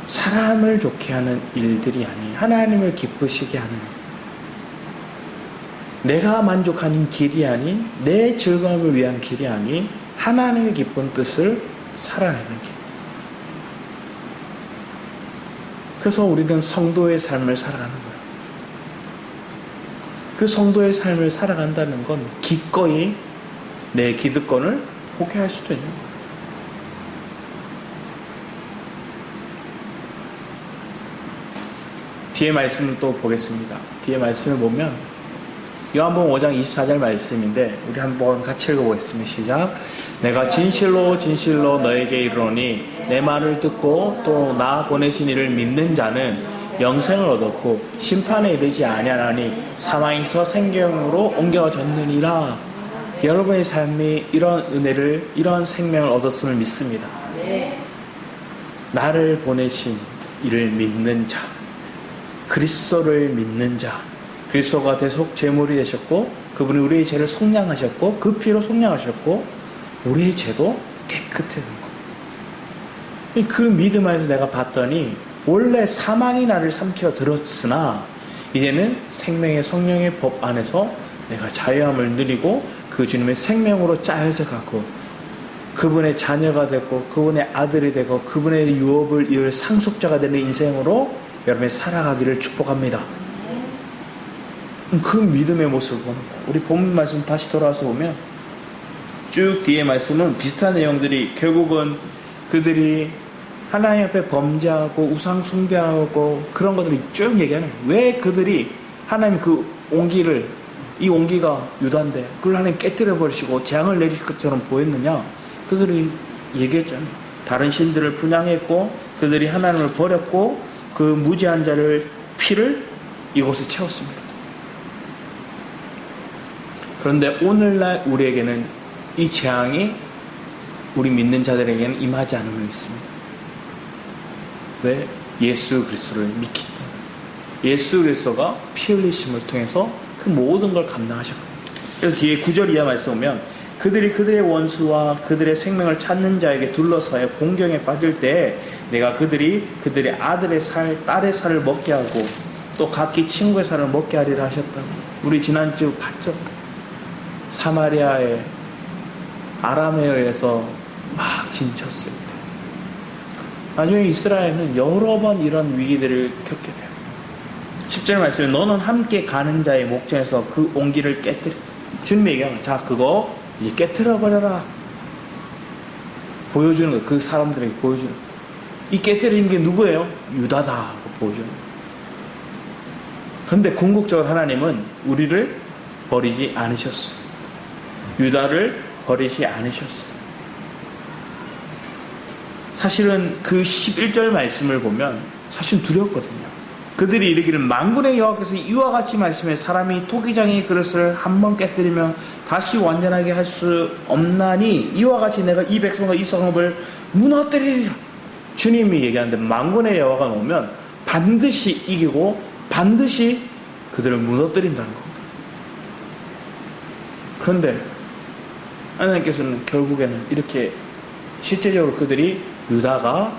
사람을 좋게 하는 일들이 아니 하나님을 기쁘시게 하는 내가 만족하는 길이 아니 내 즐거움을 위한 길이 아니 하나님의 기쁜 뜻을 살아내는 길. 그래서 우리는 성도의 삶을 살아가는 거예요. 그 성도의 삶을 살아간다는 건 기꺼이 내 기득권을 포기할 수도 있는 거예요. 뒤에 말씀을 또 보겠습니다. 뒤에 말씀을 보면 요한복음 5장 24절 말씀인데 우리 한번 같이 읽어보겠습니다. 시작. 내가 진실로 진실로 너에게 이르노니 내 말을 듣고 또 나 보내신 이를 믿는 자는 영생을 얻었고 심판에 이르지 아니하나니 사망에서 생명으로 옮겨졌느니라. 여러분의 삶이 이런 은혜를 이런 생명을 얻었음을 믿습니다. 나를 보내신 이를 믿는 자, 그리스도를 믿는 자, 그리스도가 대속 제물이 되셨고 그분이 우리의 죄를 속량하셨고 그 피로 속량하셨고 우리의 죄도 깨끗해진 것. 그 믿음 안에서 내가 봤더니 원래 사망이 나를 삼켜 들었으나 이제는 생명의 성령의 법 안에서 내가 자유함을 누리고 그 주님의 생명으로 짜여져 가고 그분의 자녀가 되고 그분의 아들이 되고 그분의 유업을 이을 상속자가 되는 인생으로 여러분이 살아가기를 축복합니다. 그 믿음의 모습을 보는 거예요. 우리 본문 말씀 다시 돌아와서 보면 쭉 뒤에 말씀은 비슷한 내용들이 결국은 그들이 하나님 앞에 범죄하고 우상 숭배하고 그런 것들이 쭉 얘기하는 거예요. 왜 그들이 하나님 그 온기를 이 온기가 유다인데 그걸 하나님 깨뜨려 버리시고 재앙을 내릴 것처럼 보였느냐. 그들이 얘기했잖아요. 다른 신들을 분양했고 그들이 하나님을 버렸고 그 무지한 자를 피를 이곳에 채웠습니다. 그런데 오늘날 우리에게는 이 재앙이 우리 믿는 자들에게는 임하지 않음을 믿습니다. 왜? 예수 그리스도를 믿기 때문에. 예수 그리스도가 피 흘리심을 통해서 그 모든 걸 감당하셨거든요. 그래서 뒤에 9절 이하 말씀 보면 그들이 그들의 원수와 그들의 생명을 찾는 자에게 둘러싸여 공경에 빠질 때 내가 그들이 그들의 아들의 살, 딸의 살을 먹게 하고 또 각기 친구의 살을 먹게 하리라 하셨다고. 우리 지난주 봤죠? 사마리아의 아람에어에서 막 진쳤을 때 나중에 이스라엘은 여러 번 이런 위기들을 겪게 돼요. 10절 말씀에 너는 함께 가는 자의 목전에서 그 온기를 깨뜨려. 주님이 얘기하면 자 그거 이제 깨뜨려 버려라. 보여주는 거예요. 그 사람들에게 보여주는 거예요. 이 깨뜨리는 게 누구예요? 유다다 하고 보여주는 거예요. 그런데 궁극적으로 하나님은 우리를 버리지 않으셨어요. 유다를 버리지 않으셨어요. 사실은 그 11절 말씀을 보면 사실 두렵거든요. 그들이 이르기를 만군의 여호와께서 이와 같이 말씀해 사람이 토기장의 그릇을 한번 깨뜨리면 다시 완전하게 할 수 없나니 이와 같이 내가 이 백성과 이 성읍을 무너뜨리리라. 주님이 얘기하는데 만군의 여호와가 오면 반드시 이기고 반드시 그들을 무너뜨린다는 겁니다. 그런데 하나님께서는 결국에는 이렇게 실제적으로 그들이 유다가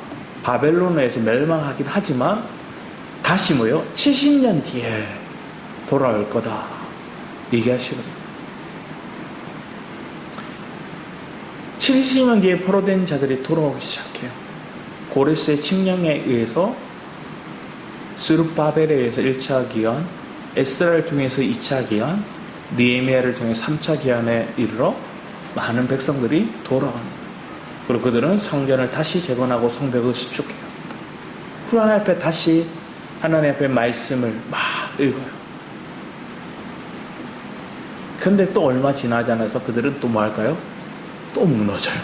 바벨론에서 멸망하긴 하지만 다시 뭐요? 70년 뒤에 돌아올 거다 얘기하시거든요. 70년 뒤에 포로된 자들이 돌아오기 시작해요. 고레스의 칙령에 의해서 스룹바벨에 의해서 1차 기간, 에스라를 통해서 2차 기간, 느헤미야를 통해 3차 기간에 이르러 많은 백성들이 돌아옵니다. 그리고 그들은 성전을 다시 재건하고 성벽을 수축해요. 그리고 하나님 앞에 다시 하나님 앞에 말씀을 막 읽어요. 그런데 또 얼마 지나지 않아서 그들은 또 뭐 할까요? 또 무너져요.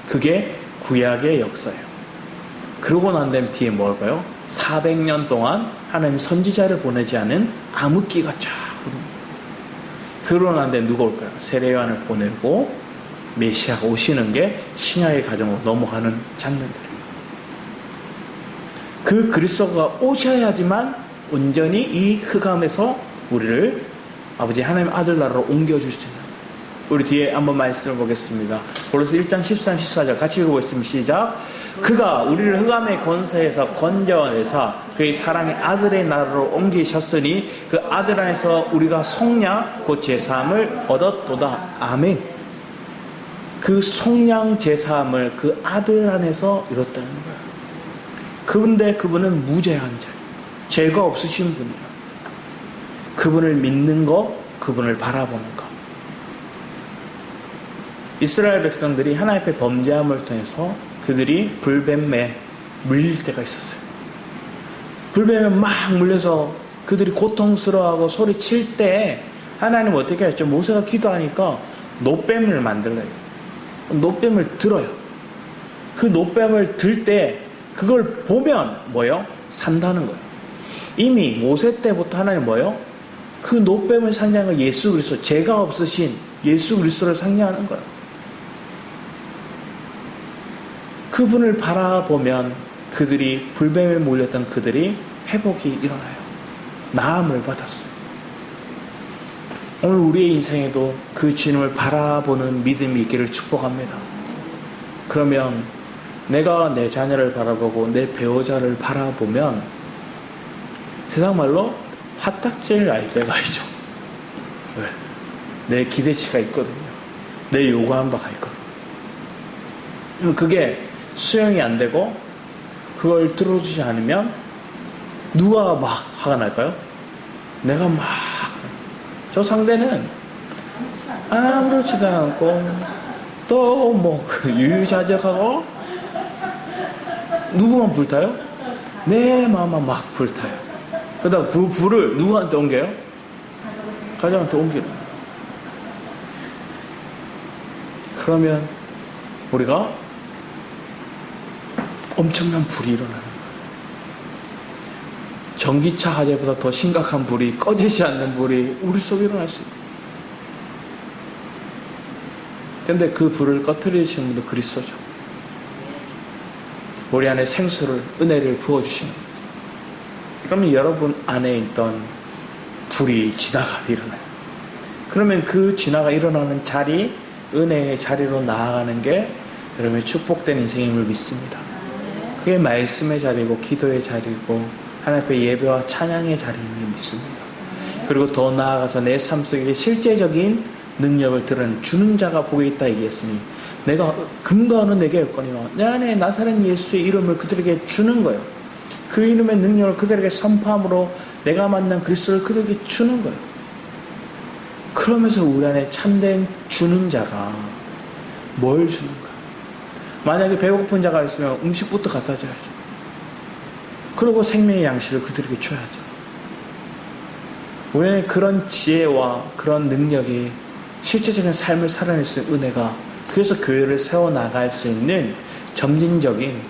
그게 구약의 역사예요. 그러고 난 다음 뒤에 뭐 할까요? 400년 동안 하나님 선지자를 보내지 않은 암흑기가 쫙 흐릅니다. 그러고 난 다음에 누가 올까요? 세례요한을 보내고 메시아가 오시는 게 신약의 가정으로 넘어가는 장면들이에요. 그 그리스도가 오셔야지만 온전히 이 흑암에서 우리를 아버지 하나님 아들 나라로 옮겨줄 수 있는. 우리 뒤에 한번 말씀을 보겠습니다. 골로새 1장 13, 14절 같이 읽어보겠습니다. 시작. 그가 우리를 흑암의 권세에서 건져내사 그의 사랑의 아들의 나라로 옮기셨으니 그 아들 안에서 우리가 속량 곧 제사함을 얻었도다. 아멘. 그 속량 제사함을 그 아들 안에서 이뤘다는 거예요. 그런데 그분은 무죄한 자, 죄가 없으신 분이에요. 그분을 믿는 것, 그분을 바라보는 것. 이스라엘 백성들이 하나님 앞에 범죄함을 통해서 그들이 불뱀에 물릴 때가 있었어요. 불뱀에 막 물려서 그들이 고통스러워하고 소리칠 때 하나님은 어떻게 했죠? 모세가 기도하니까 노뱀을 만들래요. 노뱀을 들어요. 그 노뱀을 들 때 그걸 보면 뭐예요? 산다는 거예요. 이미 모세 때부터 하나님 뭐예요? 그 노뱀을 상징하는 예수 그리스도, 죄가 없으신 예수 그리스도를 상징하는 거예요. 그분을 바라보면 그들이 불뱀에 몰렸던 그들이 회복이 일어나요. 나음을 받았어요. 오늘 우리의 인생에도 그 주님을 바라보는 믿음이 있기를 축복합니다. 그러면 내가 내 자녀를 바라보고 내 배우자를 바라보면 세상 말로 화딱지를 날 때가 있죠. 왜? 내 기대치가 있거든요. 내 요구한 바가 있거든요. 그게 수용이 안 되고 그걸 들어주지 않으면 누가 막 화가 날까요? 내가 막. 저 상대는 아무렇지도 않고 또 뭐 유유자적하고 누구만 불타요? 내 마음만 막 불타요. 그러다가 그 불을 누구한테 옮겨요? 가정한테 옮기는 거예요. 그러면 우리가 엄청난 불이 일어나는 거예요. 전기차 화재보다 더 심각한 불이, 꺼지지 않는 불이 우리 속에 일어날 수 있어요. 그런데 그 불을 꺼트리시는 분도 그리스도죠. 우리 안에 생수를, 은혜를 부어주시는 거예요. 그러면 여러분 안에 있던 불이 지나가 일어나요. 그러면 그 지나가 일어나는 자리, 은혜의 자리로 나아가는 게 여러분의 축복된 인생임을 믿습니다. 그게 말씀의 자리고 기도의 자리고 하나님 앞에 예배와 찬양의 자리임을 믿습니다. 그리고 더 나아가서 내 삶 속에 실제적인 능력을 드러내는 주는 자가 복에 있다 얘기했으니 내가 금과 은은 내게 없거니와 내 안에 나사렛 예수의 이름을 그들에게 주는 거예요. 그 이름의 능력을 그들에게 선포함으로 내가 만난 그리스도를 그들에게 주는 거예요. 그러면서 우리 안에 참된 주는 자가 뭘 주는가? 만약에 배고픈 자가 있으면 음식부터 갖다 줘야죠. 그리고 생명의 양식을 그들에게 줘야죠. 우리는 그런 지혜와 그런 능력이 실제적인 삶을 살아낼 수 있는 은혜가, 그래서 교회를 세워나갈 수 있는 점진적인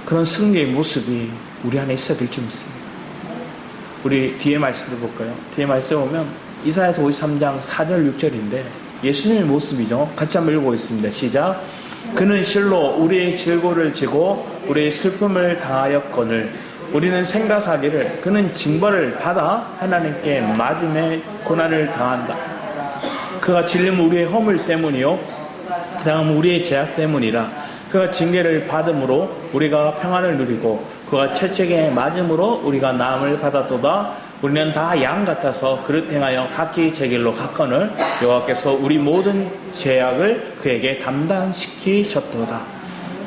그런 승리의 모습이 우리 안에 있어야 될 줄 믿습니다. 우리 뒤에 말씀을 볼까요? 뒤에 말씀 보면 이사야서 53장 4절 6절인데 예수님의 모습이죠. 같이 한번 읽어보겠습니다. 시작. 그는 실로 우리의 질고를 지고 우리의 슬픔을 당하였거늘 우리는 생각하기를 그는 징벌을 받아 하나님께 맞음에 고난을 당한다. 그가 질림 우리의 허물 때문이요 당함 우리의 죄악 때문이라. 그가 징계를 받음으로 우리가 평안을 누리고 그가 채찍에 맞음으로 우리가 나음을 받았도다. 우리는 다 양 같아서 그릇 행하여 각기 제 길로 갔거늘 여호와께서 우리 모든 죄악을 그에게 담당시키셨도다.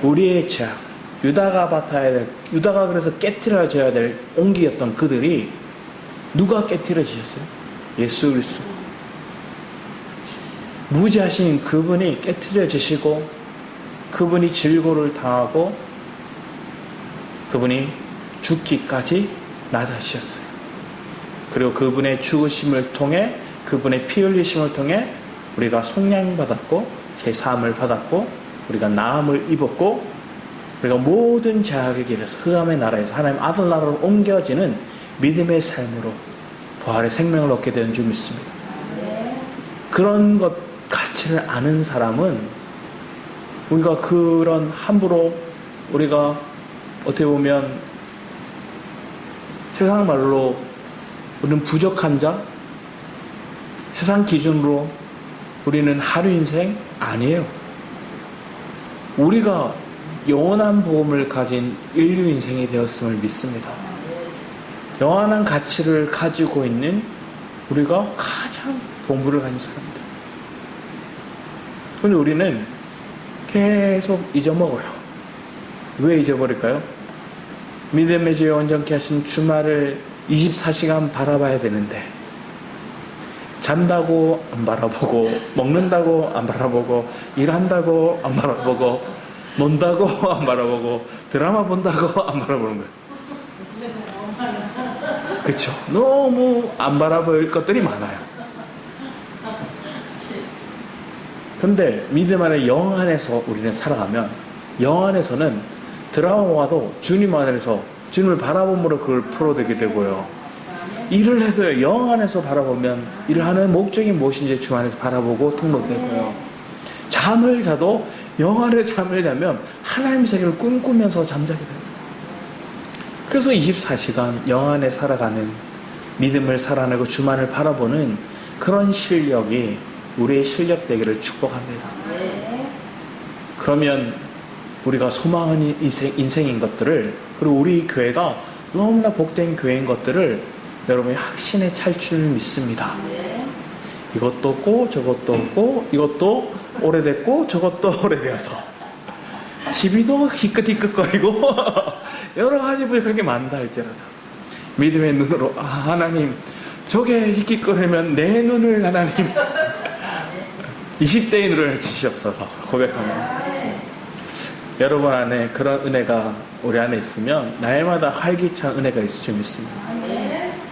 우리의 죄악, 유다가 그래서 깨트려져야 될 옹기였던 그들이 누가 깨트려지셨어요? 예수 그리스도. 무지하신 그분이 깨트려지시고 그분이 질고를 당하고 그분이 죽기까지 나다셨어요. 그리고 그분의 죽으심을 통해, 그분의 피 흘리심을 통해 우리가 속량받았고 제사함을 받았고 우리가 나음을 입었고 우리가 모든 죄악의 길에서 흑암의 나라에서 하나님 아들 나라로 옮겨지는 믿음의 삶으로 부활의 생명을 얻게 되는 줄 믿습니다. 그런 것 가치를 아는 사람은 우리가 그런 함부로 우리가 어떻게 보면 세상 말로 우리는 부족한 자, 세상 기준으로 우리는 하루 인생 아니에요. 우리가 영원한 복음을 가진 인류 인생이 되었음을 믿습니다. 영원한 가치를 가지고 있는 우리가 가장 본부를 가진 사람들. 그런데 우리는 계속 잊어먹어요. 왜 잊어버릴까요? 믿음의 죄 온전케 하신 주말을 24시간 바라봐야 되는데 잔다고 안 바라보고 먹는다고 안 바라보고 일한다고 안 바라보고 논다고 안 바라보고 드라마 본다고 안 바라보는 거예요. 그렇죠? 너무 안 바라볼 것들이 많아요. 근데 믿음 안에 영 안에서 우리는 살아가면 영 안에서는 드라마와도 주님 안에서 주님을 바라봄으로 그걸 풀어내게 되고요. 일을 해도요, 영 안에서 바라보면 일을 하는 목적이 무엇인지 주 안에서 바라보고 통로되고요. 잠을 자도 영 안에 잠을 자면 하나님의 세계를 꿈꾸면서 잠자게 됩니다. 그래서 24시간 영 안에 살아가는 믿음을 살아내고 주만을 바라보는 그런 실력이 우리의 실력 되기를 축복합니다. 그러면 우리가 소망하는 인생인 것들을, 그리고 우리 교회가 너무나 복된 교회인 것들을 여러분이 확신에 찰 줄 믿습니다. 이것도 없고 저것도 없고 이것도 오래됐고 저것도 오래되어서 TV도 희끗희끗거리고 여러 가지 부족한 게 많다 할지라도 믿음의 눈으로 하나님 저게 희끗거리면 내 눈을 하나님 20대의 눈을 주시옵소서 고백합니다. 여러분 안에 그런 은혜가 우리 안에 있으면 날마다 활기찬 은혜가 있을 줄 믿습니다.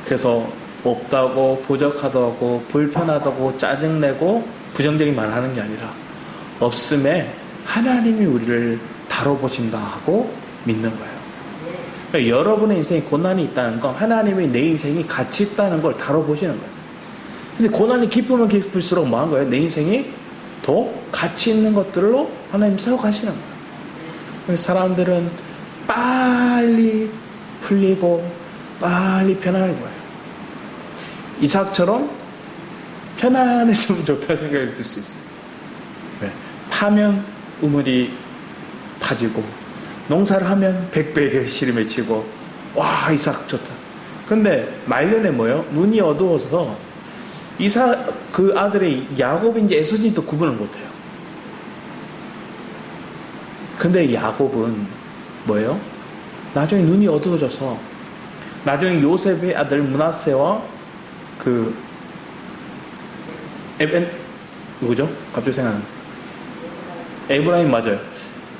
그래서 없다고 부족하다고 불편하다고 짜증내고 부정적인 말을 하는 게 아니라 없음에 하나님이 우리를 다뤄보신다 하고 믿는 거예요. 그러니까 여러분의 인생에 고난이 있다는 건 하나님이 내 인생이 가치 있다는 걸 다뤄보시는 거예요. 근데 고난이 깊으면 깊을수록 뭐 한 거예요? 내 인생이 더 가치 있는 것들로 하나님 세워가시는 거예요. 그래서 사람들은 빨리 풀리고 빨리 편안한 거예요. 이삭처럼 편안했으면 좋다 생각이 들 수 있어요. 네. 파면 우물이 파지고 농사를 하면 백배의 실이 맺히고 와 이삭 좋다. 근데 말년에 뭐예요? 눈이 어두워서 이삭 그 아들의 야곱인지 에서인지 또 구분을 못해요. 근데 야곱은 뭐예요? 나중에 눈이 어두워져서 나중에 요셉의 아들 므낫세와 그 누구죠? 갑자기 생각나는 에브라임 맞아요.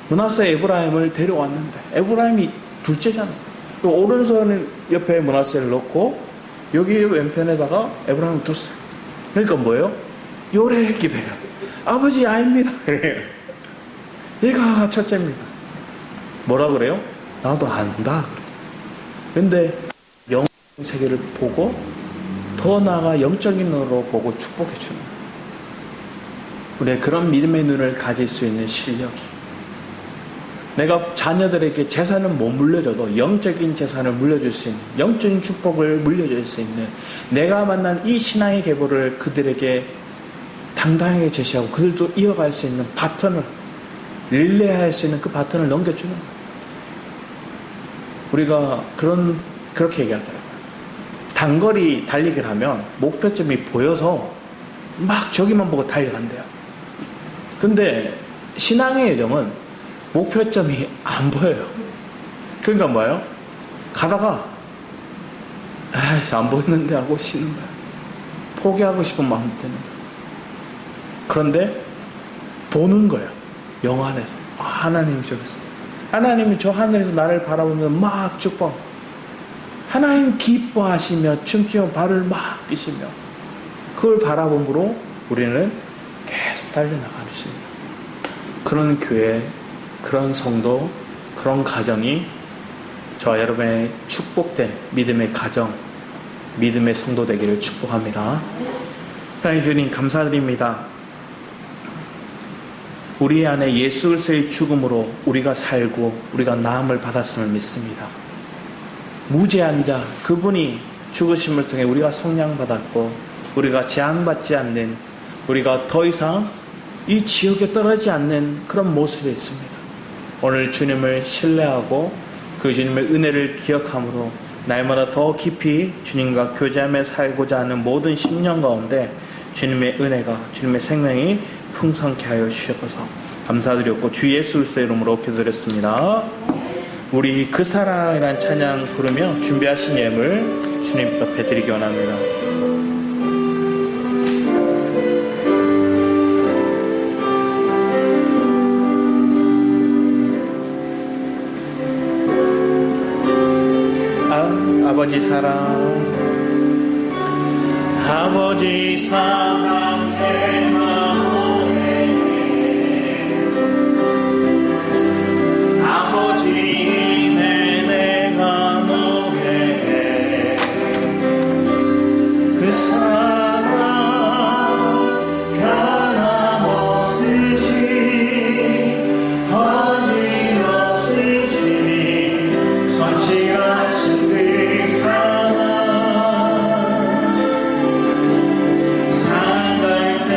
므낫세 에브라임을 데려왔는데 에브라임이 둘째잖아. 오른손 옆에 므낫세를 넣고 여기 왼편에다가 에브라임을 뒀어요. 그러니까 뭐예요? 요래 기대요. 아버지 아닙니다. 얘가 첫째입니다. 뭐라 그래요? 나도 안다. 근데 영 세계를 보고 더 나아가 영적인 눈으로 보고 축복해 주는 거예요. 우리의 그런 믿음의 눈을 가질 수 있는 실력이, 내가 자녀들에게 재산을 못 물려줘도 영적인 재산을 물려줄 수 있는, 영적인 축복을 물려줄 수 있는, 내가 만난 이 신앙의 계보를 그들에게 당당하게 제시하고 그들도 이어갈 수 있는 바턴을, 릴레이할 수 있는 그 바턴을 넘겨주는 거예요. 우리가 그렇게 얘기하더라고요. 단거리 달리기를 하면 목표점이 보여서 막 저기만 보고 달려간대요. 근데 신앙의 여정은 목표점이 안 보여요. 그러니까 뭐예요? 가다가 아이씨 안 보이는데 하고 쉬는 거야. 포기하고 싶은 마음 드는 거야. 그런데 보는 거예요. 영 안에서. 하나님이 저기서, 하나님이 저 하늘에서 나를 바라보면서 막 축복, 하나님 기뻐하시며 춤추며 발을 막 뛰시며, 그걸 바라봄으로 우리는 계속 달려나갈 수 있는 그런 교회, 그런 성도, 그런 가정이 저와 여러분의 축복된 믿음의 가정, 믿음의 성도 되기를 축복합니다. 사랑하는 주님 감사드립니다. 우리 안에 예수 그리스도의 죽음으로 우리가 살고 우리가 나음을 받았음을 믿습니다. 무죄한 자, 그분이 죽으심을 통해 우리가 속량받았고 우리가 재앙받지 않는, 우리가 더 이상 이 지옥에 떨어지지 않는 그런 모습에 있습니다. 오늘 주님을 신뢰하고 그 주님의 은혜를 기억함으로 날마다 더 깊이 주님과 교제하며 살고자 하는 모든 심령 가운데 주님의 은혜가, 주님의 생명이 풍성케 하여 주셔서 감사드렸고 주 예수 그리스도의 이름으로 기도드렸습니다. 우리 그 사랑이라는 찬양 부르며 준비하신 예물 주님 앞에 드리기 원합니다. 아버지 사랑, 아버지 사랑 제 마음에, 아버지 내가 노래해. 그 사랑 변함없으시, 어디없으시, 선지하신 그 사랑, 상갈 때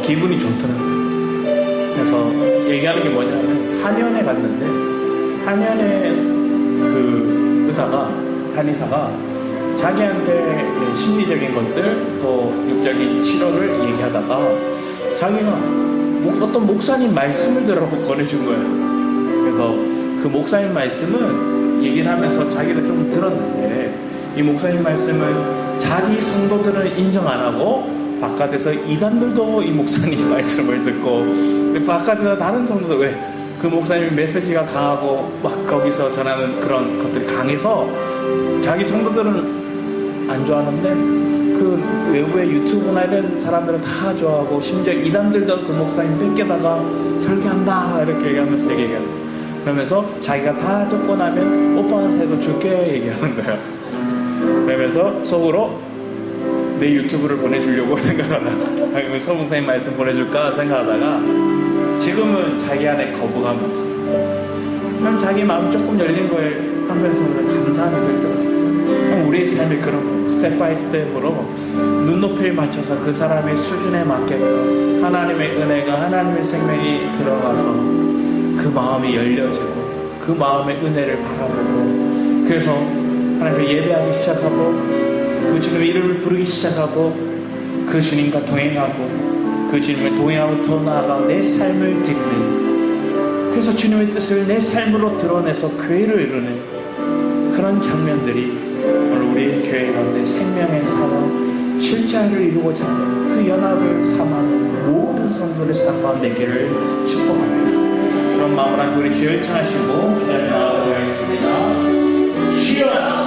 기분이 좋더라고요. 그래서 얘기하는 게 뭐냐면 한의원에 갔는데 한의원의 그 의사가 한의사가 자기한테 심리적인 것들 또 육적인 치료를 얘기하다가 자기가 어떤 목사님 말씀을 들으라고 권해준 거예요. 그래서 그 목사님 말씀은 얘기를 하면서 자기도 좀 들었는데 이 목사님 말씀은 자기 성도들은 인정 안 하고 바깥에서 이단들도 이 목사님 말씀을 듣고 근데 바깥에서 다른 성도들 왜? 그 목사님 메시지가 강하고 막 거기서 전하는 그런 것들이 강해서 자기 성도들은 안 좋아하는데 그 외부의 유튜브나 이런 사람들은 다 좋아하고 심지어 이단들도 그 목사님 뺏겨다가 설교한다 이렇게 얘기하면서 얘기해요. 그러면서 자기가 다 듣고 나면 오빠한테도 줄게 얘기하는 거예요. 그러면서 속으로 내 유튜브를 보내주려고 생각하다가 아니면 서문사님 말씀 보내줄까 생각하다가 지금은 자기 안에 거부감이 있어. 그럼 자기 마음 조금 열린 거에 한편에서는 감사함이 들더라고요. 그럼 우리의 삶이 그런 거예요. 스텝 바이 스텝으로 눈높이를 맞춰서 그 사람의 수준에 맞게끔 하나님의 은혜가 하나님의 생명이 들어가서 그 마음이 열려지고 그 마음의 은혜를 바라보고 그래서 하나님을 예배하기 시작하고 그 주님의 이름을 부르기 시작하고 그 주님과 동행하고 그 주님을 동행하고 더 나아가 내 삶을 드리는 그래서 주님의 뜻을 내 삶으로 드러내서 교회를 이루는 그런 장면들이 오늘 우리의 교회 가운데 생명의 사랑 실제를 이루고자 하는 그 연합을 삼아는 모든 성도의 삶 가운데 있기를 축복합니다. 그런 마음으로 우리 주여 찬양하시고 기도하도록 하겠습니다. 주여